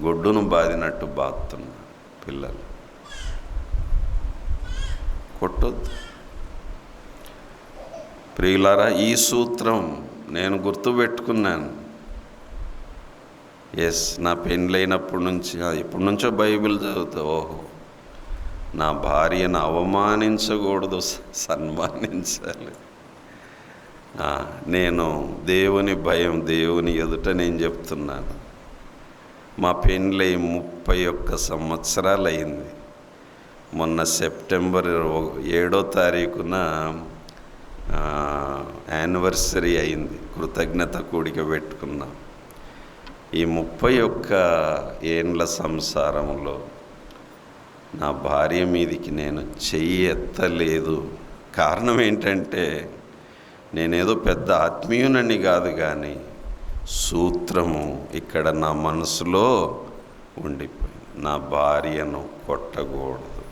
గొడ్డును బాదినట్టు బాదుతున్నారు పిల్లలు. కొట్టొద్దు. ప్రియులారా, ఈ సూత్రం నేను గుర్తుపెట్టుకున్నాను. నా పెళ్ళైనప్పటి నుంచి, ఇప్పటి నుంచో బైబిల్ చదువుతా. ఓహో, నా భార్యను అవమానించకూడదు, సన్మానించాలి. నేను దేవుని భయం, దేవుని ఎదుట నేను చెప్తున్నాను. మా పెళ్ళై 31 సంవత్సరాలు అయింది. మొన్న సెప్టెంబర్ 7వ తారీఖున యానివర్సరీ అయింది, కృతజ్ఞత కూడిక పెట్టుకున్నాం. ఈ 31 ఏండ్ల సంసారంలో నా భార్య మీదికి నేను చెయ్యి ఎత్తలేదు. కారణం ఏంటంటే నేనేదో పెద్ద ఆత్మీయునని కాదు, కానీ సూత్రము ఇక్కడ నా మనసులో ఉండిపోయింది. నా భార్యను కొట్టకూడదు.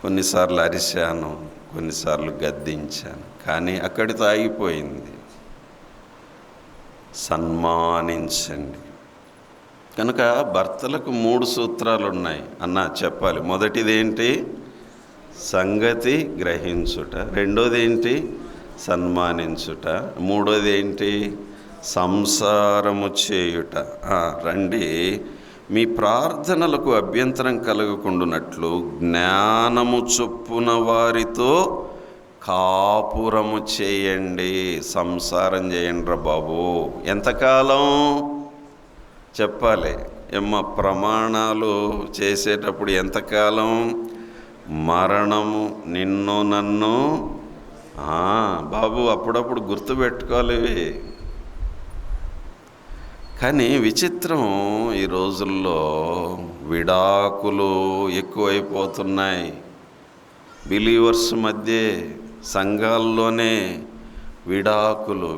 కొన్నిసార్లు అరిశాను, కొన్నిసార్లు గద్దించాను, కానీ అక్కడితో ఆగిపోయింది. సన్మానించండి. కనుక భర్తలకు 3 సూత్రాలు ఉన్నాయి అన్న, చెప్పాలి. మొదటిది ఏంటి? సంగతి గ్రహించుట. రెండోది ఏంటి? సన్మానించుట. మూడోది ఏంటి? సంసారము చేయుట. రండి, మీ ప్రార్థనలకు అభ్యంతరం కలగకుండానట్లు జ్ఞానము చొప్పున వారితో కాపురము చేయండి. సంసారం చేయండి రా బాబు. ఎంతకాలం చెప్పాలి? ప్రమాణాలు చేసేటప్పుడు ఎంతకాలం? మరణము నిన్ను నన్ను. బాబు అప్పుడప్పుడు గుర్తుపెట్టుకోవాలి. కానీ విచిత్రం, ఈ రోజుల్లో విడాకులు ఎక్కువైపోతున్నాయి. బిలీవర్స్ మధ్య, సంఘాల్లోనే విడాకులు.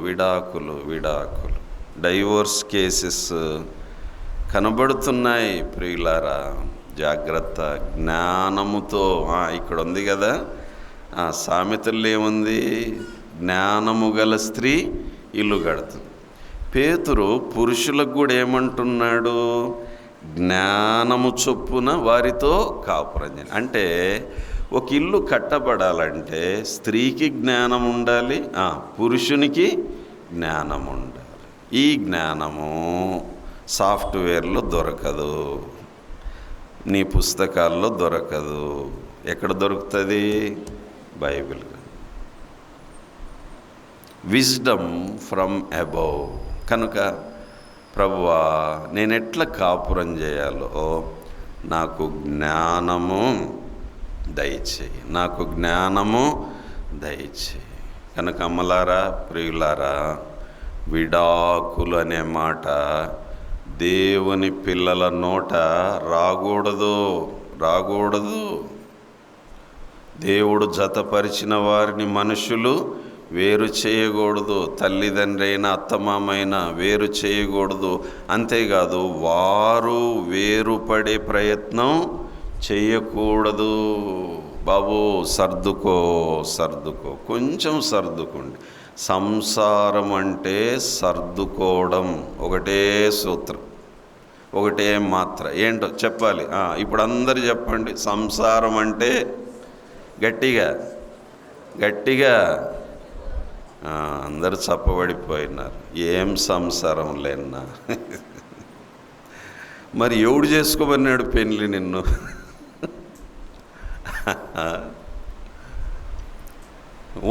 డైవోర్స్ కేసెస్ కనబడుతున్నాయి. ప్రియులారా, జాగ్రత్త. జ్ఞానముతో ఇక్కడ ఉంది కదా, సామెతల్లో ఏముంది? జ్ఞానము గల స్త్రీ ఇల్లు కడుతుంది. పేతురు పురుషులకు కూడా ఏమంటున్నాడు? జ్ఞానము చొప్పున వారితో కాపురం చేయండి. అంటే ఒక ఇల్లు కట్టబడాలంటే స్త్రీకి జ్ఞానం ఉండాలి, పురుషునికి జ్ఞానం ఉండాలి. ఈ జ్ఞానము సాఫ్ట్వేర్లో దొరకదు, నీ పుస్తకాల్లో దొరకదు. ఎక్కడ దొరుకుతుంది? బైబిల్. Wisdom from above. కనుక ప్రభువా, నేను ఎట్లా కాపురం చేయాలో నాకు జ్ఞానము దయచేయి, నాకు జ్ఞానము దయచేయి. కనుక అమ్మలారా, ప్రియులారా, విడాకులు అనే మాట దేవుని పిల్లల నోట రాకూడదు. దేవుడు జతపరిచిన వారిని మనుషులు వేరు చేయకూడదు. తల్లిదండ్రి అయినా అత్తమామైనా వేరు చేయకూడదు. అంతేకాదు, వారు వేరుపడే ప్రయత్నం చేయకూడదు. బాబు సర్దుకో, కొంచెం సర్దుకోండి. సంసారం అంటే సర్దుకోవడం. ఒకటే సూత్రం, ఒకటే మాత్ర. ఏంటో చెప్పాలి. ఇప్పుడు అందరు చెప్పండి. సంసారం అంటే గట్టిగా అందరూ చప్పబడిపోయినారు. ఏం సంసారం లేనా? మరి ఎవడు చేసుకోమన్నాడు పెళ్ళి నిన్ను?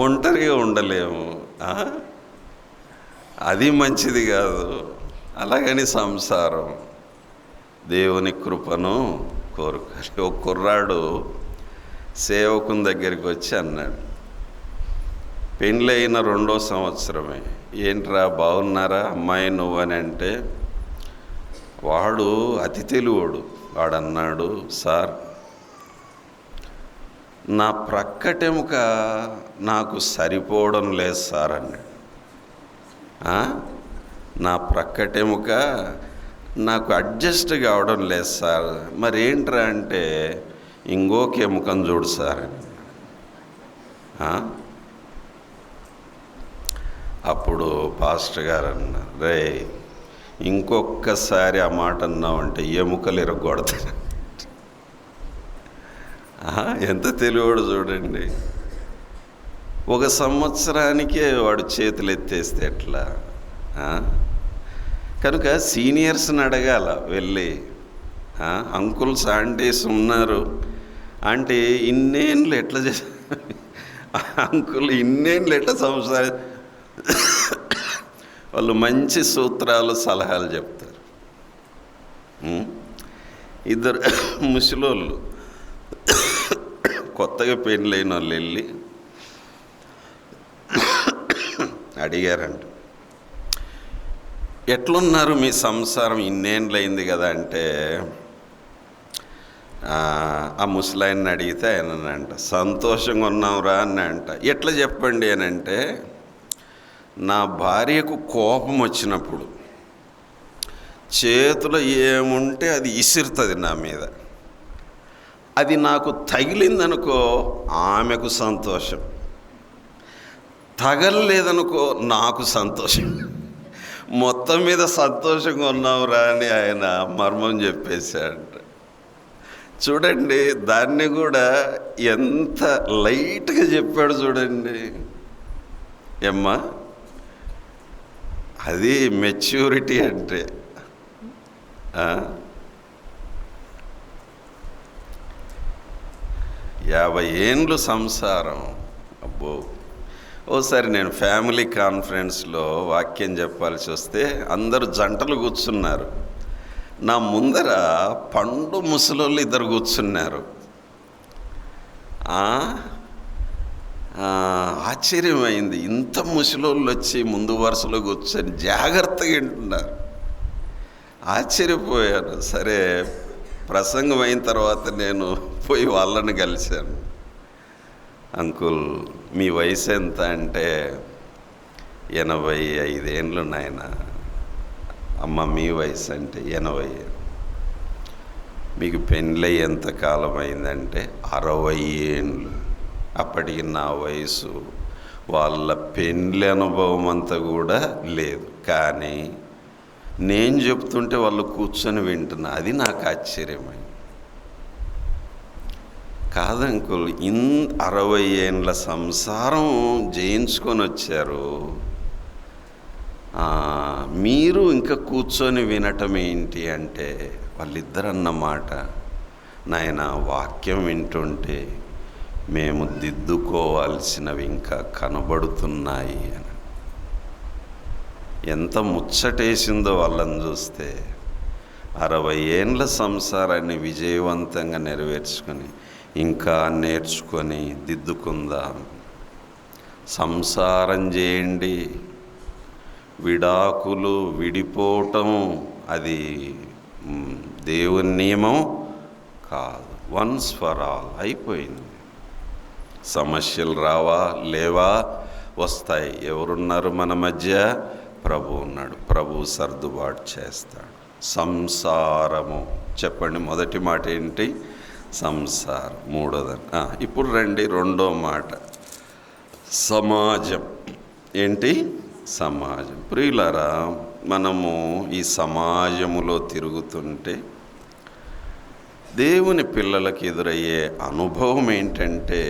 ఒంటరిగా ఉండలేము, అది మంచిది కాదు. అలాగని సంసారం. దేవుని కృపను కోరుకోవాలి. ఒక కుర్రాడు సేవకుని దగ్గరికి వచ్చి అన్నాడు, పెళ్ళైన 2వ సంవత్సరమే, ఏంట్రా బాగున్నారా అమ్మాయి నువ్వు అని అంటే, వాడు అతి తెలివోడు. వాడన్నాడు, సార్ నా ప్రక్కటెముక నాకు సరిపోవడం లేదు సార్ అన్నాడు. నా ప్రక్కటెముక నాకు అడ్జస్ట్ కావడం లేదు సార్. మరి ఏంట్రా అంటే, ఇంకొక ఎముకను చూడు సార్ అని. అప్పుడు పాస్టర్ గారు అన్నారు, రే ఇంకొకసారి ఆ మాట అన్నావంటే ఎముకలు ఇరగొడతాను. ఎంత తెలివాడు చూడండి. 1 సంవత్సరానికే వాడు చేతులు ఎత్తేస్తే ఎట్లా? కనుక సీనియర్స్ని అడగాల వెళ్ళి. అంకుల్స్ ఆంటీస్ ఉన్నారు, ఆంటీ ఇన్నేళ్ళు ఎట్లా అంకుల్ ఇన్నేళ్ళు ఎట్లా సంసారం, వాళ్ళు మంచి సూత్రాలు సలహాలు చెప్తారు. 2 ముసలోళ్ళు కొత్తగా పెళ్ళైన వాళ్ళు వెళ్ళి అడిగారంట, ఎట్లున్నారు మీ సంసారం ఇన్నేళ్ళయింది కదా అంటే, ఆ ముసలాయన్ని అడిగితే ఆయన అంట, సంతోషంగా ఉన్నావురా అని అంట. ఎట్లా చెప్పండి అని అంటే, నా భార్యకు కోపం వచ్చినప్పుడు చేతిలో ఏముంటే అది ఇసురుతుంది నా మీద, అది నాకు తగిలిందనుకో ఆమెకు సంతోషం, తగలలేదనుకో నాకు సంతోషం. మొత్తం మీద సంతోషంగా ఉన్నావురా అని ఆయన మర్మం చెప్పేశాడంట. చూడండి, దాన్ని కూడా ఎంత లైట్గా చెప్పాడు చూడండి. ఏమ్మా, అది మెచ్యూరిటీ అంటే. 50 ఏండ్లు సంసారం. అబ్బో, ఓసారి నేను ఫ్యామిలీ కాన్ఫరెన్స్లో వాక్యం చెప్పాల్సి వస్తే అందరూ జంటలు కూర్చున్నారు. నా ముందర పండు ముసలోళ్ళు 2 కూర్చున్నారు. ఆశ్చర్యమైంది, ఇంత ముసలోళ్ళు వచ్చి ముందు వరుసలో కూర్చొని జాగ్రత్తగా వింటున్నారు. ఆశ్చర్యపోయాను. సరే, ప్రసంగం అయిన తర్వాత నేను పోయి వాళ్ళని కలిశాను. అంకుల్, మీ వయసు ఎంత అంటే, 85 ఏండ్లు నాయన. అమ్మ, మీ వయసు అంటే 80. మీకు పెళ్ళి ఎంత కాలం అయిందంటే 60 ఏండ్లు. అప్పటికి నా వయసు, వాళ్ళ పెళ్ళి అనుభవం అంతా కూడా లేదు, కానీ నేను చెప్తుంటే వాళ్ళు కూర్చొని వింటున్నా. అది నాకు ఆశ్చర్యమైంది. కాదంకుల్, 60 ఏండ్ల సంసారం జయించుకొని వచ్చారు, మీరు ఇంకా కూర్చొని వినటం ఏంటి అంటే, వాళ్ళిద్దరు అన్నమాట, నాయన వాక్యం వింటుంటే మేము దిద్దుకోవాల్సినవి ఇంకా కనబడుతున్నాయి అని. ఎంత ముచ్చటేసిందో వాళ్ళని చూస్తే. 60 ఏండ్ల సంసారాన్ని విజయవంతంగా నెరవేర్చుకొని ఇంకా నేర్చుకొని దిద్దుకుందాం. సంసారం చేయండి, విడాకులు విడిపోవటం అది దేవుని నియమం కాదు. వన్స్ ఫర్ ఆల్ అయిపోయింది. సమస్యలు రావా లేవా, వస్తాయి. ఎవరున్నారు మన మధ్య? ప్రభు ఉన్నాడు. ప్రభు సర్దుబాటు చేస్తాడు. సంసారము చెప్పండి, మొదటి మాట ఏంటి? సంసారం. మూడోదని ఇప్పుడు రండి, రెండో మాట సమాజం. ఏంటి? సమాజం. ప్రియులారా, మనము ఈ సమాజములో తిరుగుతుంటే దేవుని పిల్లలకు ఎదురయ్యే అనుభవం ఏంటంటే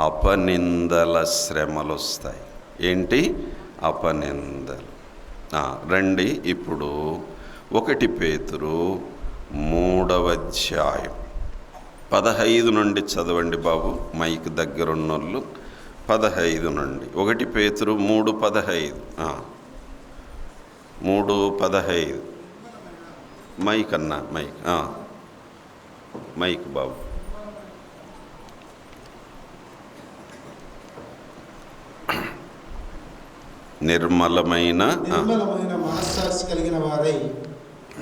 అపనిందల శ్రమలు వస్తాయి. ఏంటి? అపనిందలు. రండి ఇప్పుడు 1 పేతురు 3వ అధ్యాయం 15 నుండి చదవండి బాబు, మైక్ దగ్గరున్నోళ్ళు. 15 నుండి 1 పేతురు 3:15. 3:15. మైక్ అన్నా, మైక్ మైక్ బాబు. నిర్మలమైన మనస్సాక్షి కలిగిన వారై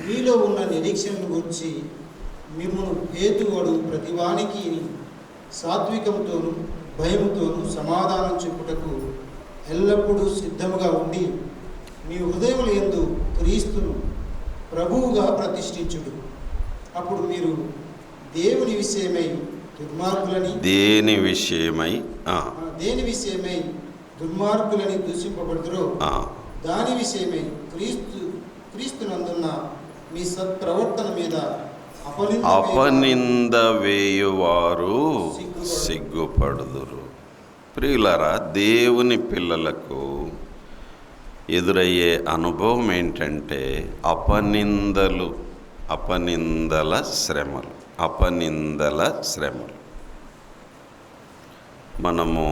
మీలో ఉన్న నిరీక్షణను గురించి మిమ్మును హేతువడు ప్రతివానికి సాత్వికంతోనూ భయముతోనూ సమాధానం చెప్పుటకు ఎల్లప్పుడూ సిద్ధముగా ఉండి మీ హృదయముల యందు క్రీస్తును ప్రభువుగా ప్రతిష్ఠించుడు. అప్పుడు మీరు దేవుని విషయమై దుర్మార్గులని దూషింపబడుదురో దాని విషయమై క్రీస్తునందున్న మీ సత్ప్రవర్తన మీద అపనింద వేయువారు సిగ్గుపడుదురు. ప్రియులారా, దేవుని పిల్లలకు ఎదురయ్యే అనుభవం ఏంటంటే అపనిందల శ్రమలు. మనము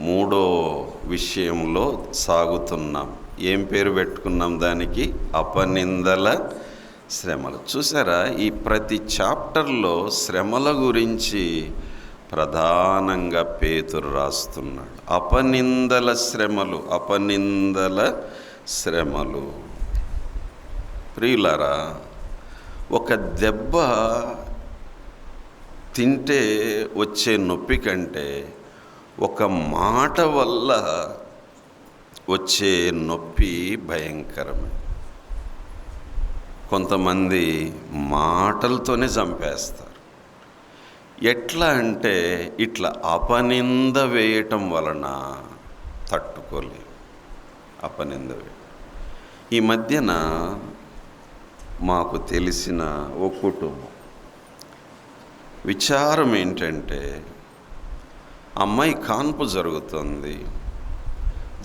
3వ విషయంలో సాగుతున్నాం. ఏం పేరు పెట్టుకున్నాం దానికి? అపనిందల శ్రమలు. చూసారా, ఈ ప్రతి చాప్టర్లో శ్రమల గురించి ప్రధానంగా పేతురు రాస్తున్నాడు. అపనిందల శ్రమలు. ప్రియులారా, ఒక దెబ్బ తింటే వచ్చే నొప్పి కంటే ఒక మాట వల్ల వచ్చే నొప్పి భయంకరమే. కొంతమంది మాటలతోనే చంపేస్తారు. ఎట్లా అంటే ఇట్లా అపనింద వేయటం వలన తట్టుకోలేము. అపనింద వేయటం. ఈ మధ్యన మాకు తెలిసిన ఓ కుటుంబం విచారం ఏంటంటే, అమ్మాయి కాన్పు జరుగుతుంది.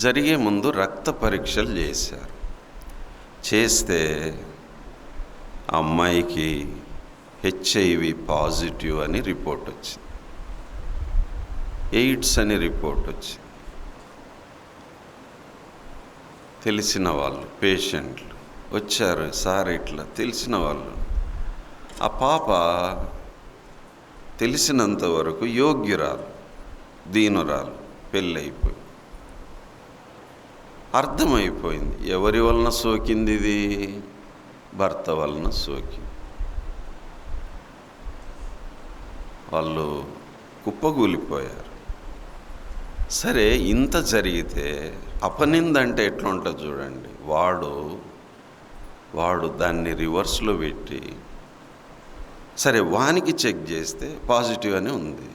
జరిగే ముందు రక్త పరీక్షలు చేశారు. చేస్తే అమ్మాయికి HIV పాజిటివ్ అని రిపోర్ట్ వచ్చింది, ఎయిడ్స్ అని రిపోర్ట్ వచ్చింది. తెలిసిన వాళ్ళు పేషెంట్లు వచ్చారు, సార్ ఇట్లా తెలిసిన వాళ్ళు. ఆ పాప తెలిసినంత వరకు యోగ్యురాలు, దీనురాలు, పెళ్ళైపోయి అర్థమైపోయింది ఎవరి వలన సోకింది, ఇది భర్త వలన సోకింది. వాళ్ళు కుప్పగూలిపోయారు. సరే, ఇంత జరిగితే అపనింద అంటే ఎట్లా ఉంటుంది చూడండి. వాడు దాన్ని రివర్స్లో పెట్టి, సరే వానికి చెక్ చేస్తే పాజిటివ్ అని ఉంది.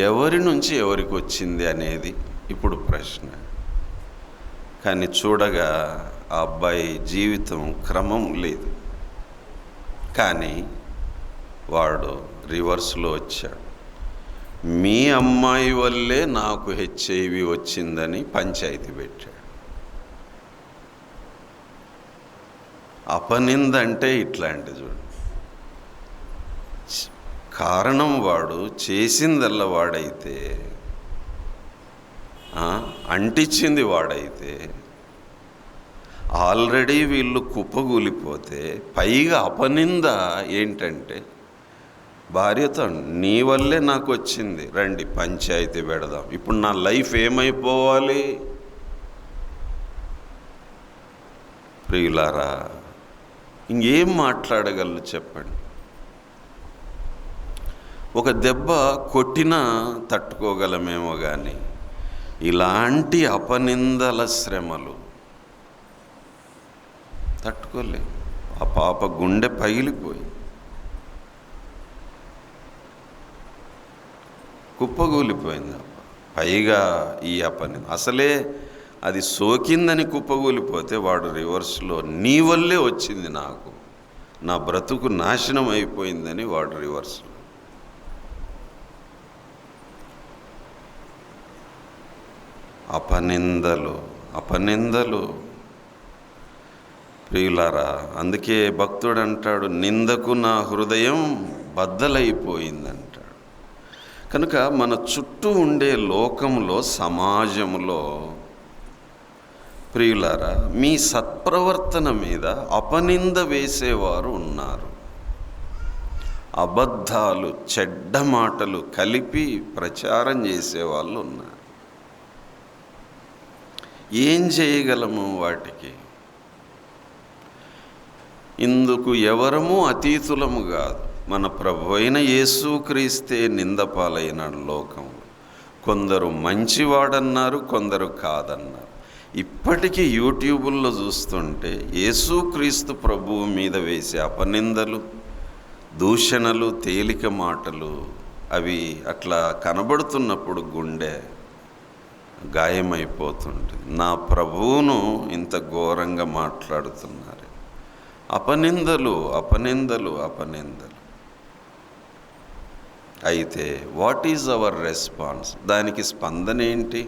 ఎవరి నుంచి ఎవరికి వచ్చింది అనేది ఇప్పుడు ప్రశ్న. కానీ చూడగా ఆ అబ్బాయి జీవితం క్రమం లేదు, కానీ వాడు రివర్స్లో వచ్చాడు. మీ అమ్మాయి వల్లే నాకు HIV వచ్చిందని పంచాయతీ పెట్టాడు. అపనింద అంటే ఇట్లాంటి చూడండి. కారణం వాడు, చేసిందల్లా వాడైతే, అంటించింది వాడైతే, ఆల్రెడీ వీళ్ళు కుప్పగూలిపోతే పైగా అపనింద ఏంటంటే భార్యతో, నీ వల్లే నాకు వచ్చింది, రండి పంచాయతీ పెడదాం. ఇప్పుడు నా లైఫ్ ఏమైపోవాలి? ప్రియులారా, ఇంకేం మాట్లాడగలరు చెప్పండి? ఒక దెబ్బ కొట్టినా తట్టుకోగలమేమో, కానీ ఇలాంటి అపనిందల శ్రమలు తట్టుకోలేము. ఆ పాప గుండె పగిలిపోయి కుప్పగూలిపోయింది. పైగా ఈ అపనింద, అసలే అది సోకిందని కుప్పగూలిపోతే వాడు రివర్స్లో, నీ వల్లే వచ్చింది నాకు, నా బ్రతుకు నాశనం అయిపోయిందని వాడు రివర్స్లో. అపనిందలు ప్రియులారా. అందుకే భక్తుడు అంటాడు, నిందకు నా హృదయం బద్దలైపోయిందంటాడు. కనుక మన చుట్టూ ఉండే లోకంలో, సమాజంలో ప్రియులారా, మీ సత్ప్రవర్తన మీద అపనింద వేసేవారు ఉన్నారు. అబద్ధాలు, చెడ్డ మాటలు కలిపి ప్రచారం చేసేవాళ్ళు ఉన్నారు. ఏం చేయగలము వాటికి? ఇందుకు ఎవరము అతీతులము కాదు. మన ప్రభు అయిన యేసుక్రీస్తే నిందపాలైనాడు లోకంలో. కొందరు మంచివాడన్నారు, కొందరు కాదన్నారు. ఇప్పటికీ యూట్యూబుల్లో చూస్తుంటే యేసుక్రీస్తు ప్రభువు మీద వేసే అపనిందలు, దూషణలు, తేలిక మాటలు, అవి అట్లా కనబడుతున్నప్పుడు గుండె గాయమైపోతుంది. నా ప్రభువును ఇంత ఘోరంగా మాట్లాడుతున్నారు. అపనిందలు. అయితే వాట్ ఈజ్ అవర్ రెస్పాన్స్? దానికి స్పందన ఏంటి?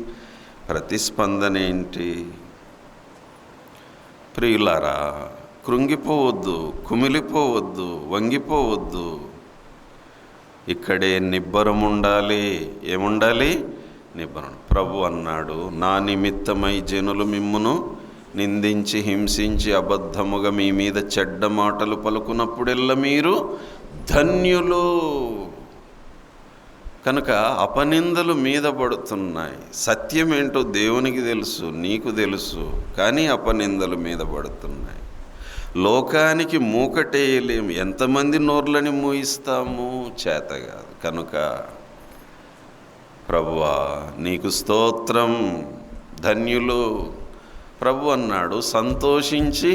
ప్రతిస్పందన ఏంటి? ప్రియులారా, కృంగిపోవద్దు, కుమిలిపోవద్దు, వంగిపోవద్దు. ఇక్కడే నిబ్బరం ఉండాలి. ఏముండాలి? నిబ్బరం. ప్రభు అన్నాడు, నా నిమిత్తమై జనులు మిమ్మును నిందించి, హింసించి, అబద్ధముగా మీ మీద చెడ్డ మాటలు పలుకున్నప్పుడెల్లా మీరు ధన్యులు. కనుక అపనిందలు మీద పడుతున్నాయి. సత్యం ఏంటో దేవునికి తెలుసు, నీకు తెలుసు, కానీ అపనిందలు మీద పడుతున్నాయి. లోకానికి మూకటేయలేము. ఎంతమంది నోర్లని మూయిస్తాము? చేత కాదు. కనుక ప్రభువా నీకు స్తోత్రం, ధన్యులు. ప్రభు అన్నాడు, సంతోషించి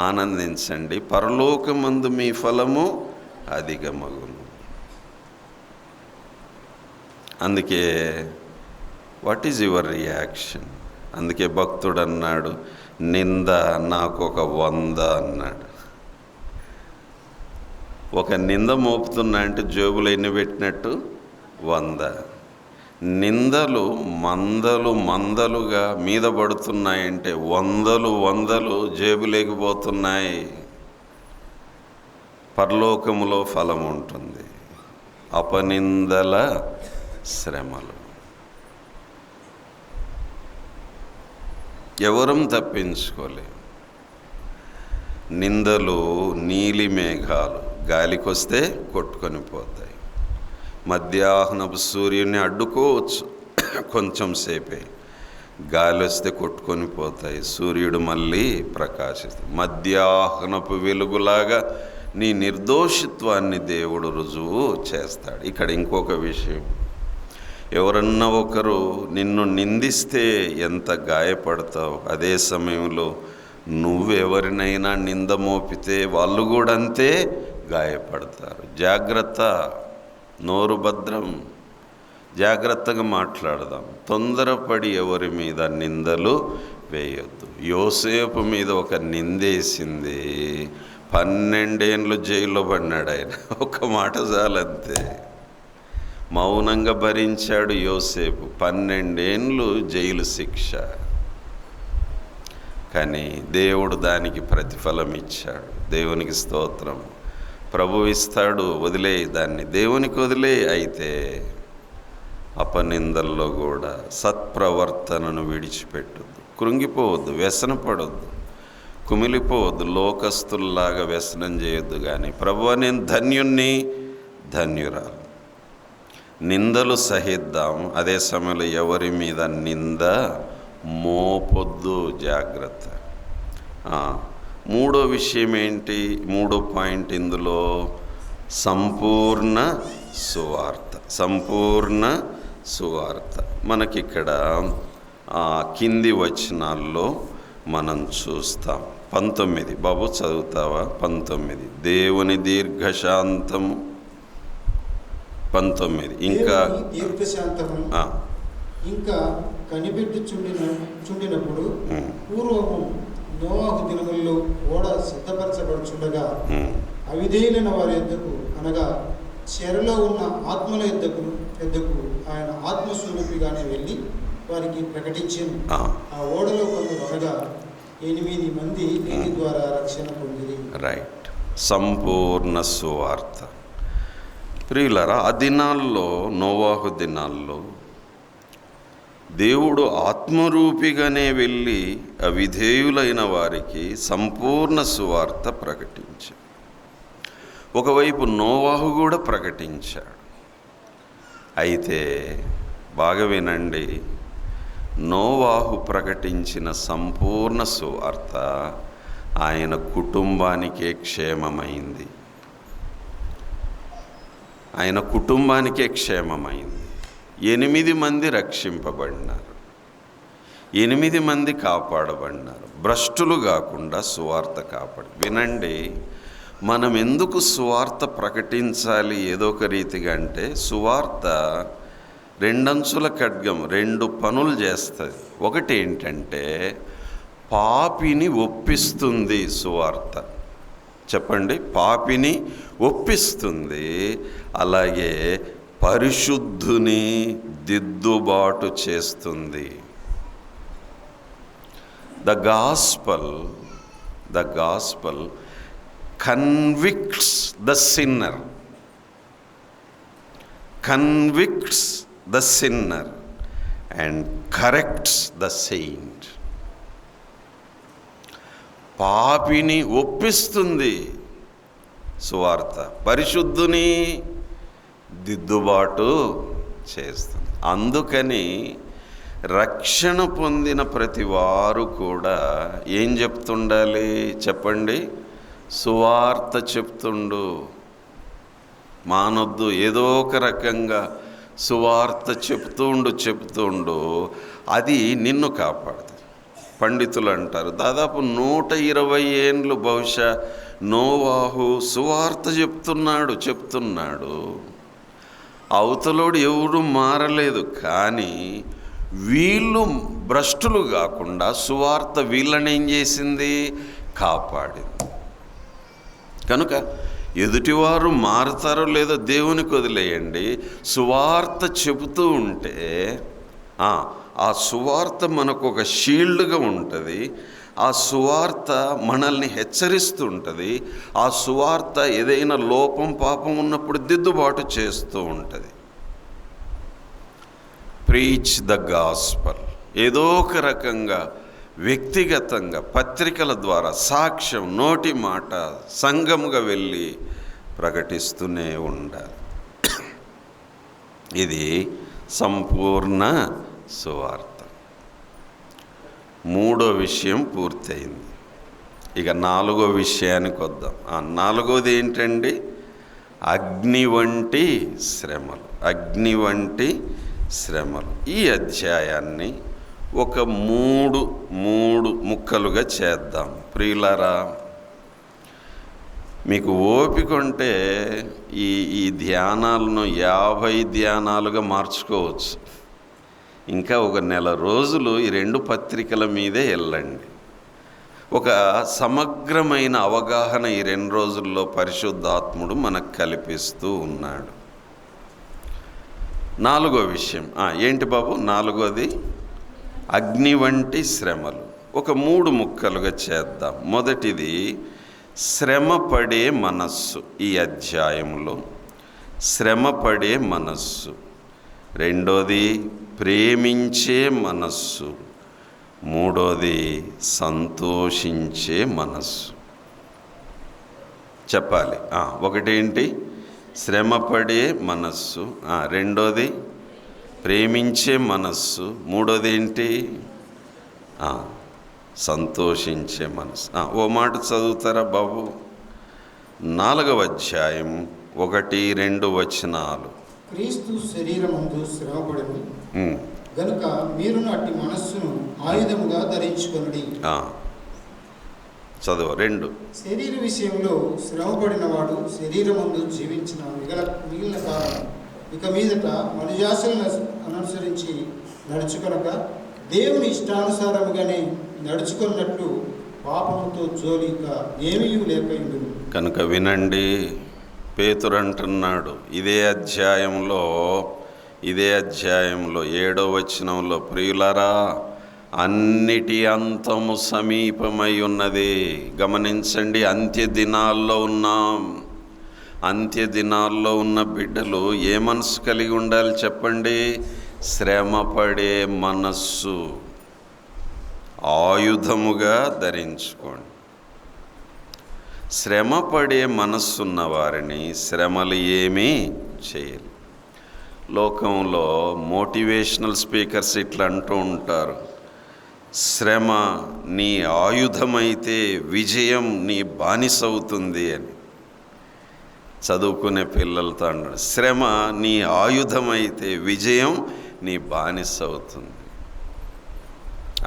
ఆనందించండి, పరలోకమందు మీ ఫలము అధికమగును. అందుకే వాట్ ఈజ్ యువర్ రియాక్షన్? అందుకే భక్తుడు అన్నాడు, నింద నాకు ఒక 100 అన్నాడు. ఒక నింద మోపుతున్నా అంటే జేబులో ఎన్ని పెట్టినట్టు? 100. నిందలు మందలు మందలుగా మీద పడుతున్నాయంటే 100 జేబులేకపోతున్నాయి. పరలోకములో ఫలం ఉంటుంది. అపనిందల శ్రమలు ఎవరం తప్పించుకోలేం. నిందలు నీలి మేఘాలు, గాలికొస్తే కొట్టుకొని పోతాయి. మధ్యాహ్నపు సూర్యుని అడ్డుకోవచ్చు కొంచెం సేపే, గాలి వస్తే కొట్టుకొని పోతాయి. సూర్యుడు మళ్ళీ ప్రకాశిస్తాడు. మధ్యాహ్నపు వెలుగులాగా నీ నిర్దోషిత్వాన్ని దేవుడు రుజువు చేస్తాడు. ఇక్కడ ఇంకొక విషయం, ఎవరన్నా ఒకరు నిన్ను నిందిస్తే ఎంత గాయపడతావు, అదే సమయంలో నువ్వెవరినైనా నింద మోపితే వాళ్ళు కూడా అంతే గాయపడతారు. జాగ్రత్త, నోరు భద్రం, జాగ్రత్తగా మాట్లాడదాం. తొందరపడి ఎవరి మీద నిందలు వేయొద్దు. యోసేపు మీద ఒక నిందేసింది, 12 ఏళ్ళు జైల్లో పడినాడు ఆయన. ఒక మాట చాలంతే. మౌనంగా భరించాడు యోసేపు, 12 ఏళ్ళు జైలు శిక్ష. కానీ దేవుడు దానికి ప్రతిఫలం ఇచ్చాడు. దేవునికి స్తోత్రం. ప్రభు ఇస్తాడు, వదిలే దాన్ని, దేవునికి వదిలే. అయితే అపనిందల్లో కూడా సత్ప్రవర్తనను విడిచిపెట్టొద్దు. కృంగిపోవద్దు, వ్యసనపడొద్దు, కుమిలిపోవద్దు, లోకస్తుల్లాగా వ్యసనం చేయొద్దు. కానీ ప్రభువా నేను ధన్యుణ్ణి, ధన్యురాలు. నిందలు సహిద్దాం, అదే సమయంలో ఎవరి మీద నింద మోపొద్దు. జాగ్రత్త. మూడో విషయం ఏంటి? 3వ పాయింట్ ఇందులో సంపూర్ణ సువార్త. సంపూర్ణ సువార్త మనకిక్కడ కింది వచనాల్లో మనం చూస్తాం. 19 బాబు చదువుతావా? 19 దేవుని దీర్ఘశాంతము. 19 ఇంకా దీర్ఘశాంతము ఇంకా కనిపెట్టుచుండినప్పుడు పూర్వము నోవాహు దినముల్లో ఓడ సిద్ధపరచబడుచుండగా అవిధేయులైన వారి యొద్దకు, అనగా చెరలో ఉన్న ఆత్మల యొద్దకు ఆయన ఆత్మస్వరూపిగానే వెళ్ళి వారికి ప్రకటించాను. ఆ ఓడలో కొందరు, అనగా 8 మంది నీటి ద్వారా రక్షణ పొందిరి. రైట్. సంపూర్ణ సువార్త. ప్రియులారా, ఆ దినాల్లో, నోవాహు దినాల్లో దేవుడు ఆత్మరూపిగానే వెళ్ళి అవిధేయులైన వారికి సంపూర్ణ సువార్త ప్రకటించాడు. ఒకవైపు నోవాహు కూడా ప్రకటించాడు. అయితే బాగా వినండి, నోవాహు ప్రకటించిన సంపూర్ణ సువార్త ఆయన కుటుంబానికే క్షేమమైంది. ఆయన కుటుంబానికే క్షేమమైంది. 8 మంది రక్షింపబడినారు, 8 మంది కాపాడబడినారు. భ్రష్టులు కాకుండా సువార్త కాపాడు. వినండి, మనం ఎందుకు సువార్త ప్రకటించాలి ఏదో ఒక రీతిగా అంటే, సువార్త 2 అంచుల ఖడ్గం, 2 పనులు చేస్తుంది. ఒకటి ఏంటంటే పాపిని ఒప్పిస్తుంది సువార్త. చెప్పండి, పాపిని ఒప్పిస్తుంది. అలాగే పరిశుద్ధుని దిద్దుబాటు చేస్తుంది. The gospel convicts the sinner, and corrects the Saint. పాపిని ఒప్పిస్తుంది, సువార్త పరిశుద్ధుని దిద్దుబాటు చేస్తుంది. అందుకని రక్షణ పొందిన ప్రతి వారు కూడా ఏం చెప్తుండాలి చెప్పండి? సువార్త చెప్తుండు. మానొద్దు, ఏదో ఒక రకంగా సువార్త చెప్తుండు. అది నిన్ను కాపాడుతుంది. పండితులు అంటారు దాదాపు 120 ఏండ్లు బహుశా నోవాహు సువార్త చెప్తున్నాడు. అవతలోడు ఎవరు మారలేదు, కానీ వీళ్ళు భ్రష్టులు కాకుండా సువార్త వీళ్ళని ఏం చేసింది? కాపాడింది. కనుక ఎదుటివారు మారుతారో లేదో దేవునికి వదిలేయండి. సువార్త చెబుతూ ఉంటే ఆ సువార్త మనకు ఒక షీల్డ్గా ఉంటుంది. ఆ సువార్త మనల్ని హెచ్చరిస్తూ ఉంటుంది. ఆ సువార్త ఏదైనా లోపం పాపం ఉన్నప్పుడు దిద్దుబాటు చేస్తూ ఉంటుంది. Preach the gospel. ఏదో ఒక రకంగా వ్యక్తిగతంగా పత్రికల ద్వారా సాక్ష్యం, నోటి మాట, సంఘముగా వెళ్ళి ప్రకటిస్తూనే ఉండాలి. ఇది సంపూర్ణ సువార్త. 3వ విషయం పూర్తయింది. ఇక 4వ విషయానికి వద్దాం. 4వది ఏంటండి? అగ్ని వంటి శ్రమలు. ఈ అధ్యాయాన్ని ఒక మూడు ముక్కలుగా చేద్దాం. ప్రియులారా, మీకు ఓపిక ఉంటే ఈ ధ్యానాలను 50 ధ్యానాలుగా మార్చుకోవచ్చు. ఇంకా ఒక నెల రోజులు ఈ 2 పత్రికల మీదే వెళ్ళండి. ఒక సమగ్రమైన అవగాహన ఈ 2 రోజుల్లో పరిశుద్ధాత్ముడు మనకు కల్పిస్తూ ఉన్నాడు. 4వ విషయం ఏంటి బాబు? 4వది అగ్ని వంటి శ్రమలు. ఒక 3 ముక్కలుగా చేద్దాం. మొదటిది శ్రమపడే మనస్సు. ఈ అధ్యాయంలో శ్రమపడే మనస్సు. రెండోది ప్రేమించే మనస్సు. మూడోది సంతోషించే మనస్సు. చెప్పాలి. ఒకటేంటి? శ్రమపడే మనస్సు. రెండోది ప్రేమించే మనస్సు. మూడోది ఏంటి? సంతోషించే మనసు. ఓ మాట చదువుతారా బాబు? 4వ అధ్యాయం 1-2 వచనాలు. క్రీస్తు శరీరమందు శ్రమపడెను గనుక మీరును అట్టి మనస్సును ఆయుధముగా ధరించుకొనుడి. చదువు 2. శరీర విషయంలో శ్రమపడిన వాడు శరీరమందు జీవించిన మిగిలిన కాలం ఇక మీదట మనుజాసలను అనుసరించి నడుచుకొనక దేవుని ఇష్టానుసారముగానే నడుచుకున్నట్టు పాపముతో జోలిక ఏమీ లేకపోయింది. కనుక వినండి, పేతురు అంటున్నాడు ఇదే అధ్యాయంలో 7వ వచనంలో, ప్రియులారా అన్నిటి అంతము సమీపమై ఉన్నది. గమనించండి, అంత్య దినాల్లో ఉన్న బిడ్డలు ఏ మనసు కలిగి ఉండాలి చెప్పండి? శ్రమపడే మనస్సు ఆయుధముగా ధరించుకోండి. శ్రమపడే మనస్సున్న వారిని శ్రమలు ఏమీ చేయరు. లోకంలో మోటివేషనల్ స్పీకర్స్ ఇట్లా అంటూ ఉంటారు, శ్రమ నీ ఆయుధమైతే విజయం నీ బానిసవుతుంది అని. చదువుకునే పిల్లలతో అన్నాడు, శ్రమ నీ ఆయుధమైతే విజయం నీ బానిసవుతుంది.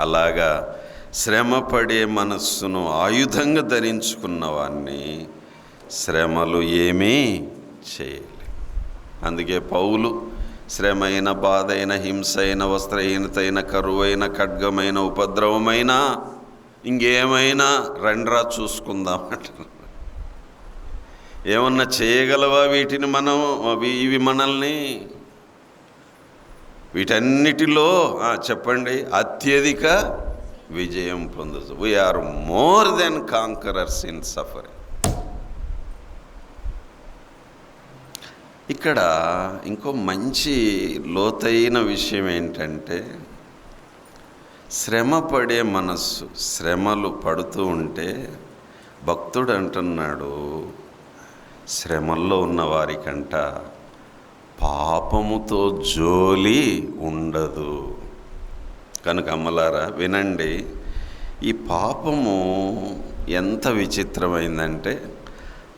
అలాగా శ్రమపడే మనస్సును ఆయుధంగా ధరించుకున్న వాడిని శ్రమలు ఏమీ చేయలే. అందుకే పౌలు శ్రమైన, బాధైన, హింసైన, వస్త్రహీనతైన, కరువైన, ఖడ్గమైన, ఉపద్రవమైన, ఇంకేమైనా రండ్రా చూసుకుందామంట. ఏమన్నా చేయగలవా వీటిని మనం? ఇవి మనల్ని వీటన్నిటిలో చెప్పండి అత్యధిక విజయం పొందవచ్చు. We're more than conquerors in suffering. ఇక్కడ ఇంకో మంచి లోతైన విషయం ఏంటంటే, శ్రమపడే మనస్సు, శ్రమలు పడుతూ ఉంటే భక్తుడు అంటున్నాడు, శ్రమల్లో ఉన్న వారికంట పాపముతో జోలి ఉండదు. కనుక అమ్మలారా వినండి, ఈ పాపము ఎంత విచిత్రమైందంటే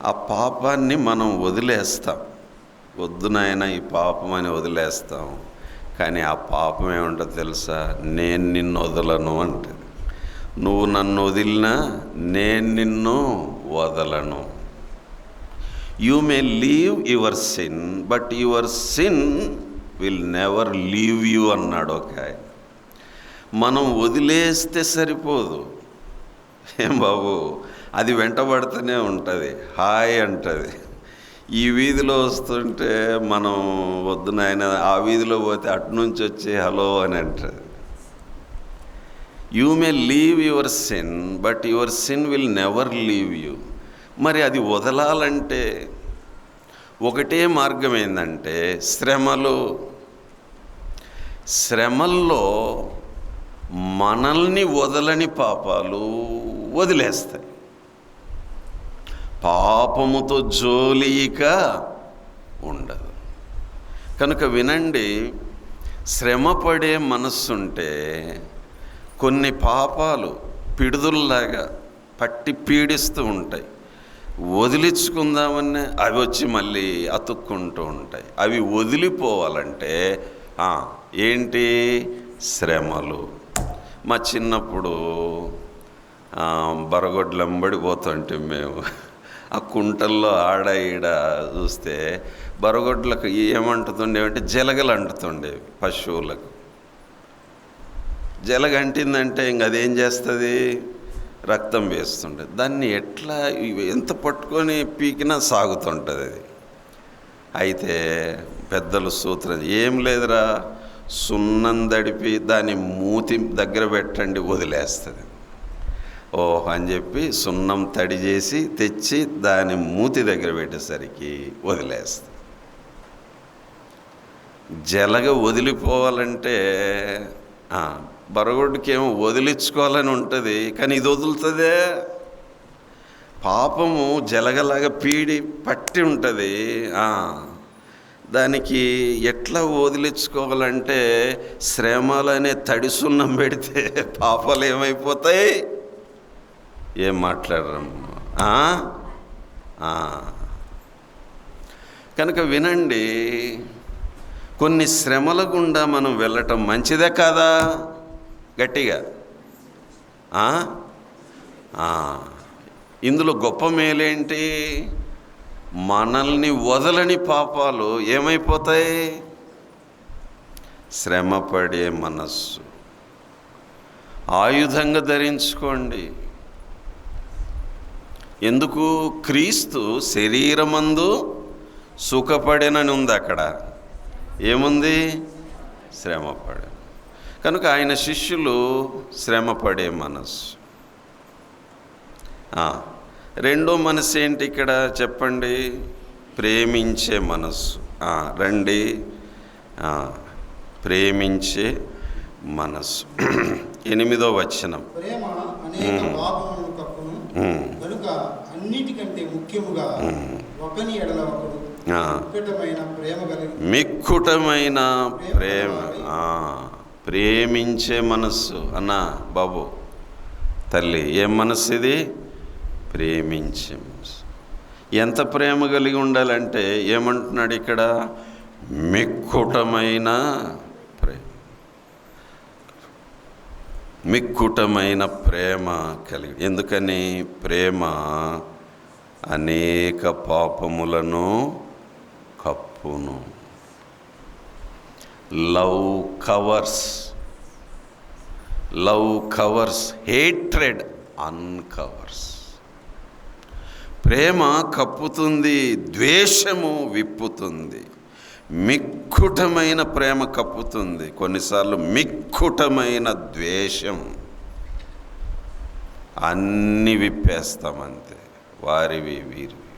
ఆ పాపాన్ని మనం వదిలేస్తాం. వద్దు నాయనా ఈ పాపం అని వదిలేస్తాం. కానీ ఆ పాపం ఏముంటుందో తెలుసా? నేను నిన్ను వదలను అంటది. నువ్వు నన్ను వదిలినా నేను నిన్ను వదలను. You may leave your sin but your sin will never leave you అన్నాడు ఒక ఆయన. మనం వదిలేస్తే సరిపోదు, ఏం బాబు, అది వెంటబడుతూనే ఉంటుంది, హాయ్ అంటుంది. ఈ వీధిలో వస్తుంటే మనం వద్దు నాయన, ఆ వీధిలో పోతే అటునుంచి వచ్చి హలో అని అంటుంది. You may leave your sin but your sin will never leave you. మరి అది వదలాలంటే ఒకటే మార్గం ఏంటంటే శ్రమల్లో మనల్ని వదలని పాపాలు వదిలేస్తాయి. పాపముతో జోలిక ఉండదు. కనుక వినండి, శ్రమపడే మనస్సుంటే కొన్ని పాపాలు పిడుదుల్లాగా పట్టి పీడిస్తూ ఉంటాయి. వదిలించుకుందామని అవి వచ్చి మళ్ళీ అతుక్కుంటూ ఉంటాయి. అవి వదిలిపోవాలంటే ఏంటి? శ్రమలు. మా చిన్నప్పుడు బరగొడ్లంబడి పోతుంటే మేము ఆ కుంటల్లో ఆడ ఈడ చూస్తే బరగొడ్లకు ఏమంటుతుండేవంటే జలగలు అంటుతుండేవి. పశువులకు జలగ అంటిందంటే ఇంక అదేం చేస్తుంది? రక్తం వేస్తుండే. దాన్ని ఎట్లా ఎంత పట్టుకొని పీకినా సాగుతుంటుంది అది. అయితే పెద్దలు సూత్రం, ఏం లేదురా, సున్నం దడిపి దాన్ని మూతి దగ్గర పెట్టండి వదిలేస్తుంది. ఓహ్ అని చెప్పి సున్నం తడి చేసి తెచ్చి దాని మూతి దగ్గర పెట్టేసరికి వదిలేస్తుంది. జలగ వదిలిపోవాలంటే బరగొడ్డుకి ఏమో వదిలించుకోవాలని ఉంటుంది, కానీ ఇది వదులుతుందే. పాపము జలగలాగా పట్టి ఉంటుంది. దానికి ఎట్లా వదిలించుకోవాలంటే శ్రమలనే తడి సున్నం పెడితే పాపాలు ఏమైపోతాయి? ఏం మాట్లాడరమ్మా? కనుక వినండి, కొన్ని శ్రమల గుండా మనం వెళ్ళటం మంచిదే కాదా? గట్టిగా ఇందులో గొప్ప మేలేంటి? మనల్ని వదలని పాపాలు ఏమైపోతాయి? శ్రమపడే మనస్సు ఆయుధంగా ధరించుకోండి. ఎందుకు? క్రీస్తు శరీరమందు సుఖపడేనని ఉంది. అక్కడ ఏముంది? శ్రమపడే. కనుక ఆయన శిష్యులు శ్రమపడే మనస్సు. రెండో మనసు ఏంటి ఇక్కడ చెప్పండి? ప్రేమించే మనస్సు. రండి, ప్రేమించే మనస్సు. 8వ వచనం. ప్రేమ అనేక పాపములను కప్పును, కనుక అన్నిటికంటే ముఖ్యముగా ఒకని ఎడల ఒకడు మిక్కుటమైన ప్రేమ. ప్రేమించే మనస్సు. అన్నా బాబు, తల్లి, ఏం మనస్సు ఇది? ప్రేమించే మనస్సు. ఎంత ప్రేమ కలిగి ఉండాలంటే ఏమంటున్నాడు ఇక్కడ? మిక్కుటమైన ప్రేమ. మిక్కుటమైన ప్రేమ కలిగి. ఎందుకని? ప్రేమ అనేక పాపములను కప్పును. Love covers hatred uncovers. ప్రేమ కప్పుతుంది, ద్వేషము విప్పుతుంది. మిక్కుటమైన ప్రేమ కప్పుతుంది, కొన్నిసార్లు మిక్కుటమైన ద్వేషం. అన్నీ విప్పేస్తామంతే, వారివి వీరివి.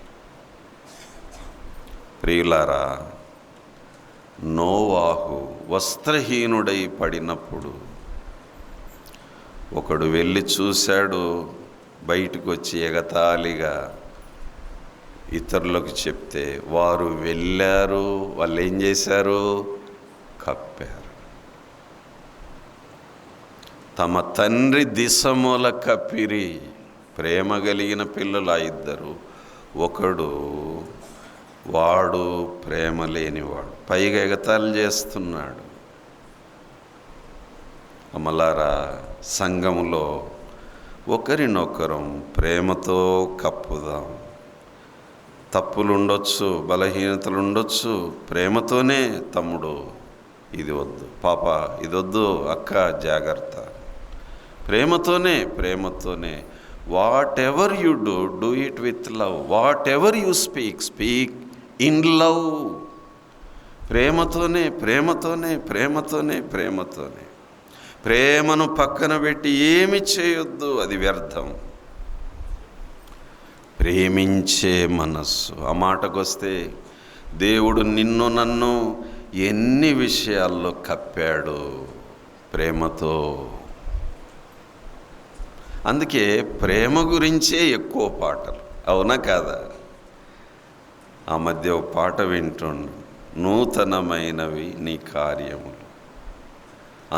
ప్రియులారా, నోవాహు వస్త్రహీనుడై పడినప్పుడు ఒకడు వెళ్ళి చూశాడు. బయటకు వచ్చి ఎగతాళిగా ఇతరులకు చెప్తే వారు వెళ్ళారు, వాళ్ళు ఏం చేశారు? కప్పారు. తమ తండ్రి దిశమూల కప్పిరి. ప్రేమ కలిగిన పిల్లలు ఆ ఇద్దరు. ఒకడు వాడు ప్రేమ లేనివాడు, పైగా ఎగతాళి చేస్తున్నాడు. అమలారా, సంఘములో ఒకరినొకరం ప్రేమతో కప్పుదాం. తప్పులు ఉండొచ్చు, బలహీనతలు ఉండొచ్చు. ప్రేమతోనే తమ్ముడు ఇది వద్దు, పాప ఇది వద్దు, అక్క జాగ్రత్త. ప్రేమతోనే what ever you do it with love. What ever you speak in love. ప్రేమతోనే. ప్రేమను పక్కన పెట్టి ఏమి చేయొద్దు, అది వ్యర్థం. ప్రేమించే మనస్సు. ఆ మాటకొస్తే దేవుడు నిన్ను నన్ను ఎన్ని విషయాల్లో కప్పాడు ప్రేమతో. అందుకే ప్రేమ గురించే ఎక్కువ పాటలు, అవునా కాదా? ఆ మధ్య ఒక పాట వింటుండు, నూతనమైనవి నీ కార్యములు.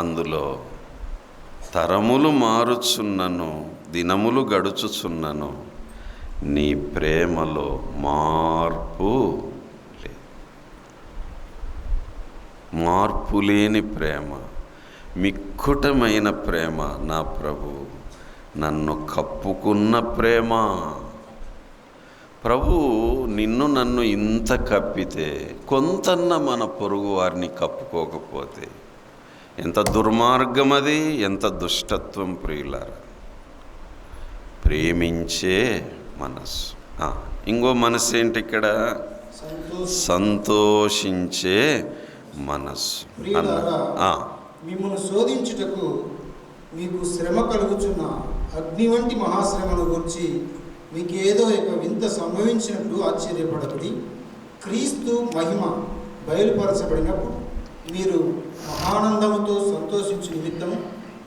అందులో తరములు మారుచున్నను, దినములు గడుచుచున్నను, నీ ప్రేమలో మార్పు లేదు. మార్పు లేని ప్రేమ, మిక్కుటమైన ప్రేమ నా ప్రభు, నన్ను కప్పుకున్న ప్రేమ. ప్రభు నిన్ను నన్ను ఇంత కప్పితే కొంతన్న మన పొరుగు వారిని కప్పుకోకపోతే ఎంత దుర్మార్గం అది, ఎంత దుష్టత్వం ప్రియులారా. ప్రేమించే మనస్సు. ఇంకో మనస్సు ఏంటి ఇక్కడ? సంతోషించే మనస్సు. మిమ్మల్ని శోధించుటకు మీకు శ్రమ కలుగుచున్న అగ్ని వంటి మహాశ్రమను గురించి మీకేదో ఒక వింత సంభవించినట్లు ఆశ్చర్యపడకుడి. క్రీస్తు మహిమ బయలుపరచబడినప్పుడు మీరు మహానందముతో సంతోషించు నిమిత్తం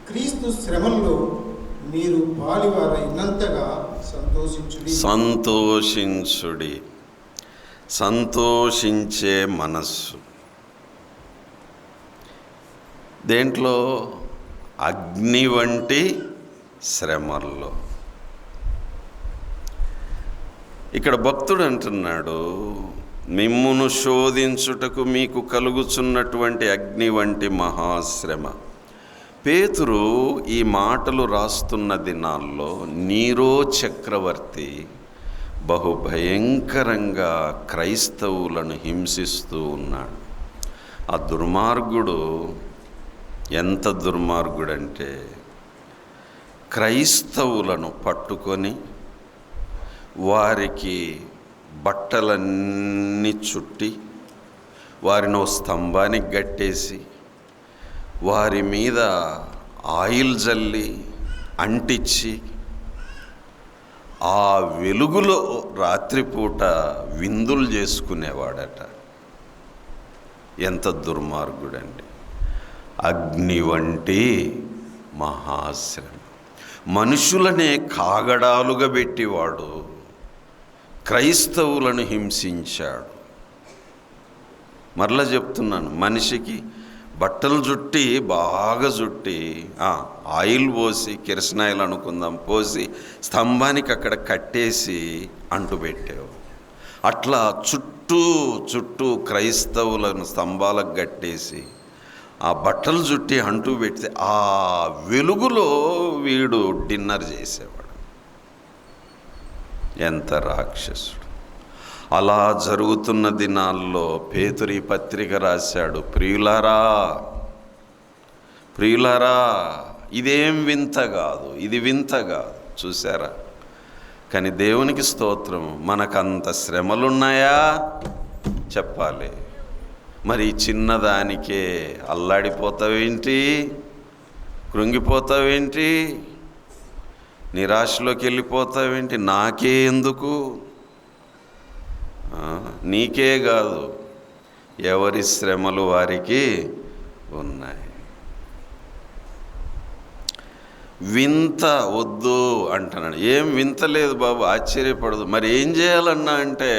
క్రీస్తు శ్రమల్లో మీరు పాలివారైనంతగా సంతోషించుడి. సంతోషించే మనస్సు. దేంట్లో? అగ్ని వంటి శ్రమల్లో. ఇక్కడ భక్తుడు అంటున్నాడు, మిమ్మును శోధించుటకు మీకు కలుగుచున్నటువంటి అగ్ని వంటి మహాశ్రమ. పేతురు ఈ మాటలు రాస్తున్న దినాల్లో నీరో చక్రవర్తి బహుభయంకరంగా క్రైస్తవులను హింసిస్తూ ఉన్నాడు. ఆ దుర్మార్గుడు ఎంత దుర్మార్గుడంటే, క్రైస్తవులను పట్టుకొని వారికి బట్టలన్నీ చుట్టి వారిని ఓ స్తంభానికి గట్టేసి వారి మీద ఆయిల్ జల్లి అంటించి ఆ వెలుగులో రాత్రిపూట విందులు చేసుకునేవాడట. ఎంత దుర్మార్గుడండి. అగ్ని వంటి మహాశ్రమ. మనుషులనే కాగడాలుగా పెట్టివాడు క్రైస్తవులను హింసించాడు. మరలా చెప్తున్నాను, మనిషికి బట్టలు చుట్టి బాగా చుట్టి ఆయిల్ పోసి, కిరసనాయిల్ అనుకుందాం, పోసి స్తంభానికి అక్కడ కట్టేసి అంటుపెట్టావు. అట్లా చుట్టూ క్రైస్తవులను స్తంభాలకు కట్టేసి ఆ బట్టలు చుట్టి అంటూ పెడితే ఆ వెలుగులో వీడు డిన్నర్ చేసేవాడు. ఎంత రాక్షసుడు. అలా జరుగుతున్న దినాల్లో పేతురు ఈ పత్రిక రాశాడు. ప్రియులారా, ఇదేం వింత కాదు, ఇది వింత కాదు. చూసారా? కానీ దేవునికి స్తోత్రం, మనకంత శ్రమలున్నాయా చెప్పాలి. మరి చిన్నదానికే అల్లాడిపోతావేంటి, కృంగిపోతావేంటి, నిరాశలోకి వెళ్ళిపోతావేంటి? నాకే ఎందుకు? నీకే కాదు, ఎవరి శ్రమలు వారికి ఉన్నాయి. వింత వద్దు అంటున్నాడు. ఏం వింత లేదు బాబు, ఆశ్చర్యపడదు. మరి ఏం చేయాలన్నా అంటే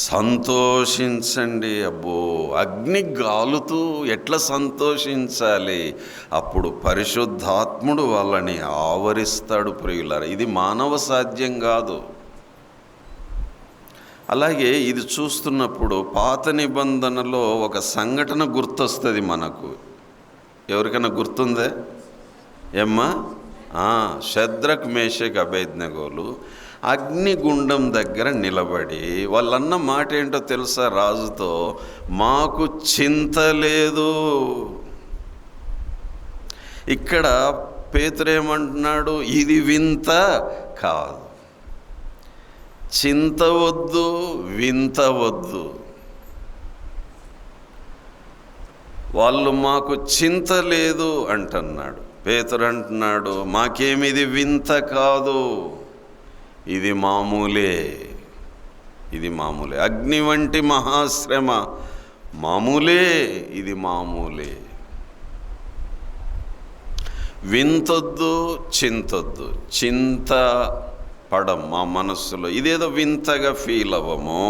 సంతోషించండి. అబ్బో, అగ్ని గాలుతూ ఎట్లా సంతోషించాలి? అప్పుడు పరిశుద్ధాత్ముడు వాళ్ళని ఆవరిస్తాడు ప్రియులారా. ఇది మానవ సాధ్యం కాదు. అలాగే ఇది చూస్తున్నప్పుడు పాత నిబంధనలో ఒక సంఘటన గుర్తొస్తుంది మనకు. ఎవరికైనా గుర్తుందే ఏమ్మా? షద్రక్, మేషక్, అబేద్నెగోలు అగ్నిగుండం దగ్గర నిలబడి వాళ్ళన్న మాట ఏంటో తెలుసా? రాజుతో, మాకు చింత లేదు. ఇక్కడ పేతురేమంటున్నాడు? ఇది వింత కాదు, చింత వద్దు, వింత వద్దు. వాళ్ళు మాకు చింత లేదు అంటున్నాడు. పేతురు అంటున్నాడు, మాకేమిది వింత కాదు, ఇది మామూలే, ఇది మామూలే. అగ్ని వంటి మహాశ్రమ మామూలే, ఇది మామూలే. వింతొద్దు, చింతొద్దు. చింత పడం మా మనస్సులో, ఇదేదో వింతగా ఫీల్ అవ్వము,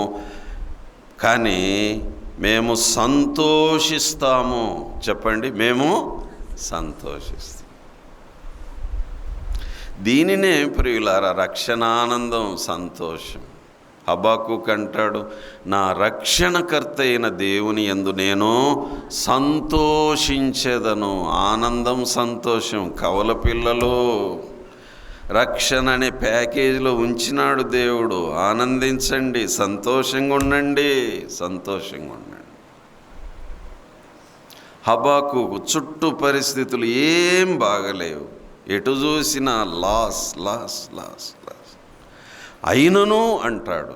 కానీ మేము సంతోషిస్తాము. చెప్పండి, మేము సంతోషిస్తాం. దీనినే ప్రియులారా రక్షణానందం, సంతోషం. హబక్కూకు అంటాడు, నా రక్షణకర్త అయిన దేవుని యందు నేను సంతోషించెదను. ఆనందం, సంతోషం. కవల పిల్లలు రక్షణ అనే ప్యాకేజీలో ఉంచినాడు దేవుడు. ఆనందించండి, సంతోషంగా ఉండండి, సంతోషంగా ఉండండి. హబక్కూకు చుట్టూ పరిస్థితులు ఏం బాగలేవు, ఎటు చూసినా లాస్ లాస్ లాస్ లాస్. అయినను అంటాడు,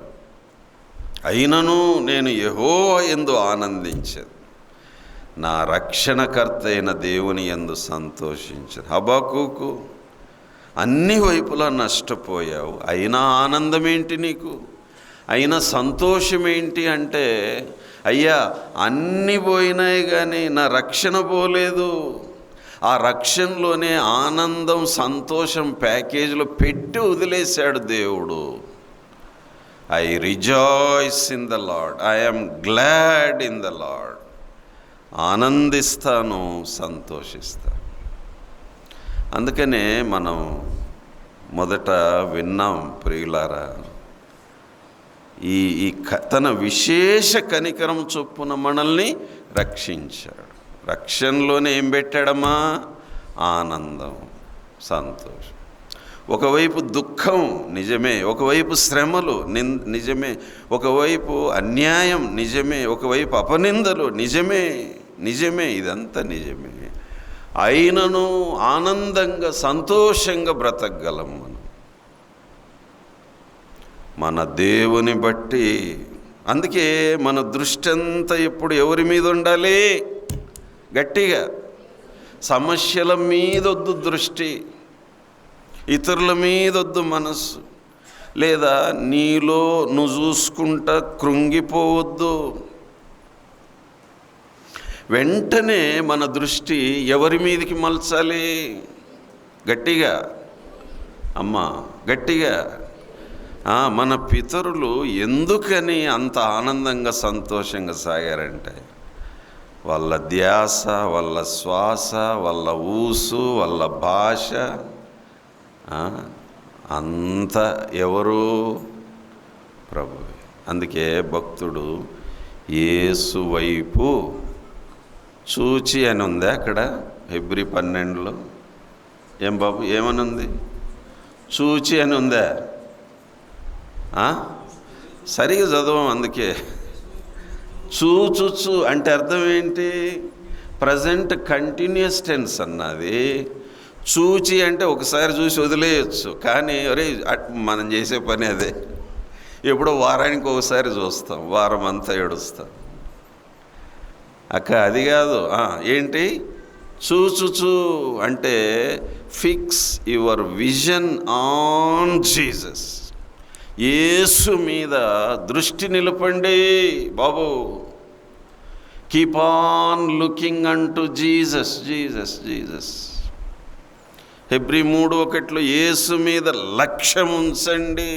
అయినను నేను యెహోవా యందు ఆనందించేది, నా రక్షణకర్త అయిన దేవుని యందు సంతోషించదు. హబక్కూకు, అన్ని వైపులా నష్టపోయావు, అయినా ఆనందం ఏంటి నీకు? అయినా సంతోషం ఏంటి అంటే, అయ్యా అన్నీ పోయినాయి కానీ నా రక్షణ పోలేదు. ఆ రక్షణలోనే ఆనందం, సంతోషం ప్యాకేజీలో పెట్టి వదిలేశాడు దేవుడు. I rejoice in the Lord, I am glad in the Lord. ఆనందిస్తాను, సంతోషిస్తాను. అందుకనే మనం మొదట విన్నాం ప్రియులారా, ఈ తన విశేష కనికరం చొప్పున మనల్ని రక్షించాడు. రక్షణలోనే ఏం పెట్టాడమ్మా? ఆనందం, సంతోషం. ఒకవైపు దుఃఖం నిజమే, ఒకవైపు శ్రమలు నిజమే, ఒకవైపు అన్యాయం నిజమే, ఒకవైపు అపనిందలు నిజమే, నిజమే, ఇదంతా నిజమే. అయినను ఆనందంగా, సంతోషంగా బ్రతకగలం మనం మన దేవుని బట్టి. అందుకే మన దృష్టి అంతా ఎప్పుడు ఎవరి మీద ఉండాలి? గట్టిగా, సమస్యల మీదొద్దు దృష్టి, ఇతరుల మీదొద్దు మనస్సు, లేదా నీలో నువ్వు చూసుకుంటా కృంగిపోవద్దు. వెంటనే మన దృష్టి ఎవరి మీదకి మలచాలి? గట్టిగా అమ్మా, గట్టిగా. మన పితరులు ఎందుకని అంత ఆనందంగా, సంతోషంగా సాగారంటే, వాళ్ళ ధ్యాస, వాళ్ళ శ్వాస, వాళ్ళ ఊసు, వాళ్ళ భాష అంత ఎవరు? ప్రభువే. అందుకే భక్తుడు యేసు వైపు చూచి అని ఉంది అక్కడ హెబ్రీ 12లో. ఏం బాబు, ఏమని ఉంది? చూచి అని ఉందా? సరిగా చదవం. అందుకే చూచు అంటే అర్థం ఏంటి? ప్రజెంట్ కంటిన్యూస్ టెన్స్ అన్నది. చూచి అంటే ఒకసారి చూసి వదిలేయచ్చు, కానీ అరే మనం చేసే పని అదే. ఎప్పుడో వారానికి ఒకసారి చూస్తాం, వారం అంతా ఏడుస్తాం. అక్క అది కాదు. ఏంటి? చూచు అంటే fix your vision on Jesus. Yesu మీద దృష్టి నిలపండి బాబు. కీప్ ఆన్ లుకింగ్ అంటూ Jesus, Jesus, Jesus. Hebrew 3:1 Yesu మీద లక్ష్యం ఉంచండి.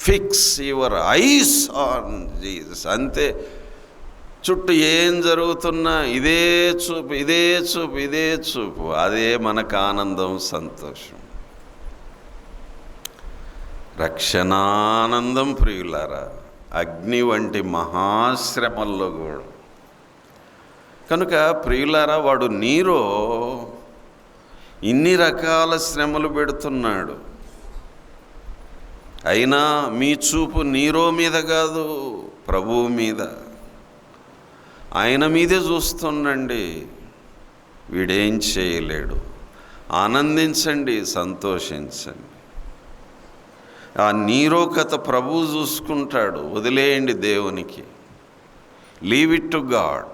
Fix your eyes on Jesus. అంతే. చుట్టూ ఏం జరుగుతున్నా ఇదే చూపు, ఇదే చూపు, ఇదే చూపు. అదే మనకు ఆనందం, సంతోషం, రక్షణానందం. ప్రియులారా, అగ్ని వంటి మహాశ్రమల్లో కూడా. కనుక ప్రియులారా, వాడు నీరో ఇన్ని రకాల శ్రమలు పెడుతున్నాడు. అయినా మీ చూపు నీరో మీద కాదు, ప్రభువు మీద, ఆయన మీదే చూస్తుండండి. వీడేం చేయలేడు. ఆనందించండి, సంతోషించండి. ఆ నీరో కథ ప్రభువు చూసుకుంటాడు. వదిలేయండి దేవునికి. Leave it to God.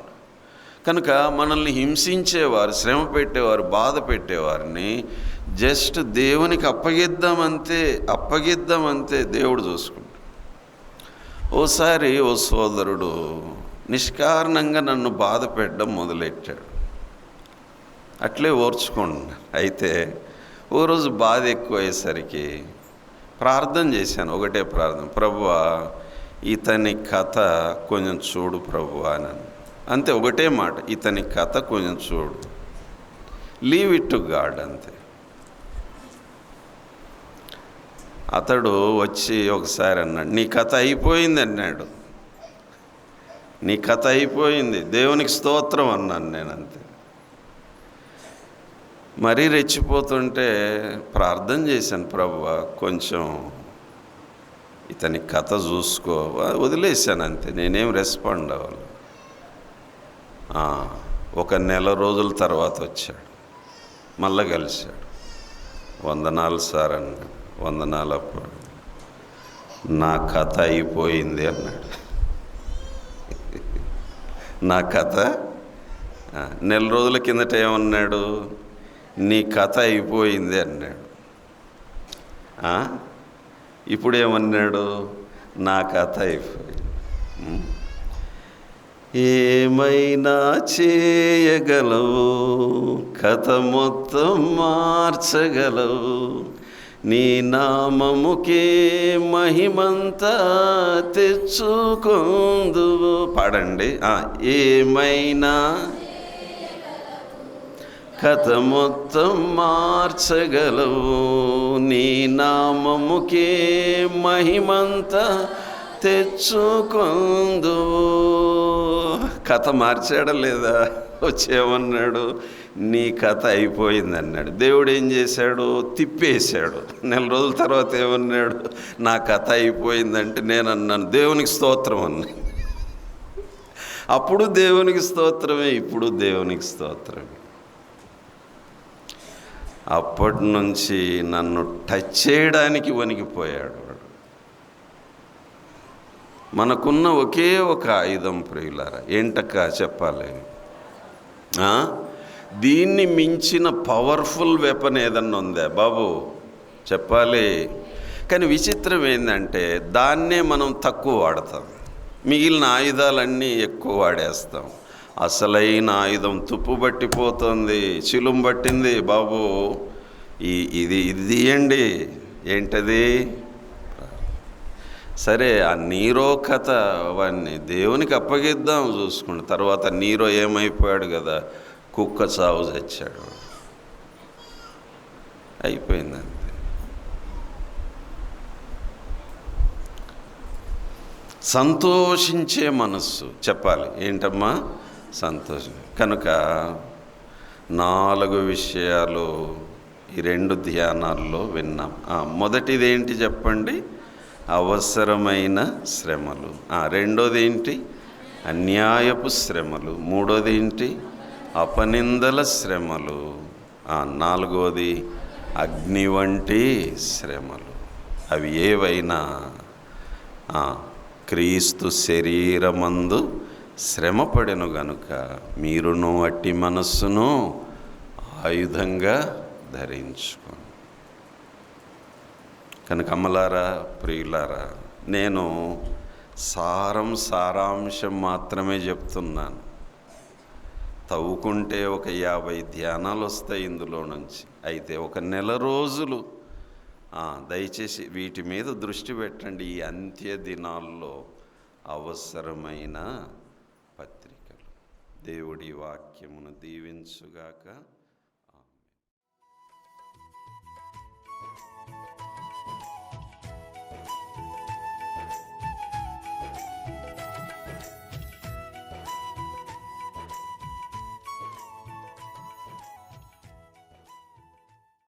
కనుక మనల్ని హింసించేవారు, శ్రమ పెట్టేవారు, బాధ పెట్టేవారిని జస్ట్ దేవునికి అప్పగిద్దామంతే దేవుడు చూసుకుంటాడు. ఓసారి ఓ సోదరుడు నిష్కారణంగా నన్ను బాధ పెట్టడం మొదలెట్టాడు. అట్లే ఓర్చుకోండి. అయితే ఓ రోజు బాధ ఎక్కువయ్యేసరికి ప్రార్థన చేశాను. ఒకటే ప్రార్థన, ప్రభువా ఇతని కథ కొంచెం చూడు ప్రభువా అని. అంతే, ఒకటే మాట, ఇతని కథ కొంచెం చూడు. Leave it to God. అంతే. అతడు వచ్చి ఒకసారి అన్నాడు, నీ కథ అయిపోయింది అన్నాడు. నీ కథ అయిపోయింది, దేవునికి స్తోత్రం అన్నాను నేను. అంతే. మరీ రెచ్చిపోతుంటే ప్రార్థన చేశాను, ప్రభువా కొంచెం ఇతని కథ చూసుకో. వదిలేశాను అంతే, నేనేం రెస్పాండ్ అవ్వాలి. ఒక నెల రోజుల తర్వాత వచ్చాడు, మళ్ళా కలిశాడు. వందనాలు సార్ అన్నాడు. వందనాలు. అప్పుడు నా కథ అయిపోయింది అన్నాడు. నా కథ నెల రోజుల కిందట ఏమన్నాడు? నీ కథ అయిపోయింది అన్నాడు. ఇప్పుడు ఏమన్నాడు? నా కథ అయిపోయింది. ఏమైనా చేయగలవు, కథ మొత్తం మార్చగలవు, నీ నామముకే మహిమంతా తెచ్చుకొందువు. పాడండి. ఏమైనా కథ మొత్తం మార్చగలవు, నీ నామముకే మహిమంతా తెచ్చుకొందువు. కథ మార్చాడా లేదా? వచ్చేమన్నాడు? నీ కథ అయిపోయింది అన్నాడు. దేవుడు ఏం చేశాడు? తిప్పేశాడు. నెల రోజుల తర్వాత ఏమన్నాడు? నా కథ అయిపోయిందంటే నేను అన్నాను, దేవునికి స్తోత్రం అన్నా. అప్పుడు దేవునికి స్తోత్రమే, ఇప్పుడు దేవునికి స్తోత్రమే. అప్పటి నుంచి నన్ను టచ్ చేయడానికి వణికిపోయాడు. మనకున్న ఒకే ఒక ఆయుధం ప్రియులారా, ఏంటక్క చెప్పాలి? దీన్ని మించిన పవర్ఫుల్ వెపన్ ఏదన్నా ఉందా బాబు? చెప్పాలి. కానీ విచిత్రం ఏంటంటే దాన్నే మనం తక్కువ వాడతాం, మిగిలిన ఆయుధాలన్నీ ఎక్కువ వాడేస్తాం. అసలైన ఆయుధం తుప్పు పట్టిపోతుంది, చిలుం పట్టింది బాబు. ఇది తీయండి. ఏంటది? సరే, ఆ నీరో కథ అవన్నీ దేవునికి అప్పగిద్దాం, చూసుకుంటే. తర్వాత నీరో ఏమైపోయాడు కదా, కుక్క చావు చచ్చాడు. అయిపోయిందంతే. సంతోషించే మనస్సు చెప్పాలి. ఏంటమ్మా? సంతోషం. కనుక 4 విషయాలు ఈ 2 ధ్యానాల్లో విన్నాం. మొదటిది ఏంటి చెప్పండి? అవసరమైన శ్రమలు. రెండోది ఏంటి? అన్యాయపు శ్రమలు. మూడోది ఏంటి? అపనిందల శ్రమలు. నాలుగోది అగ్ని వంటి శ్రమలు. అవి ఏవైనా క్రీస్తు శరీరమందు శ్రమపడెను గనుక మీరును అట్టి మనస్సును ఆయుధంగా ధరించుకోండి. కనుక అమ్మలారా, ప్రియులారా, నేను సారాంశం మాత్రమే చెప్తున్నాను. తవ్వుకుంటే ఒక 50 ధ్యానాలు వస్తాయి ఇందులో నుంచి. అయితే ఒక నెల రోజులు దయచేసి వీటి మీద దృష్టి పెట్టండి. ఈ అంత్య దినాల్లో అవసరమైన పత్రికలు. దేవుడి వాక్యమును దీవించుగాక.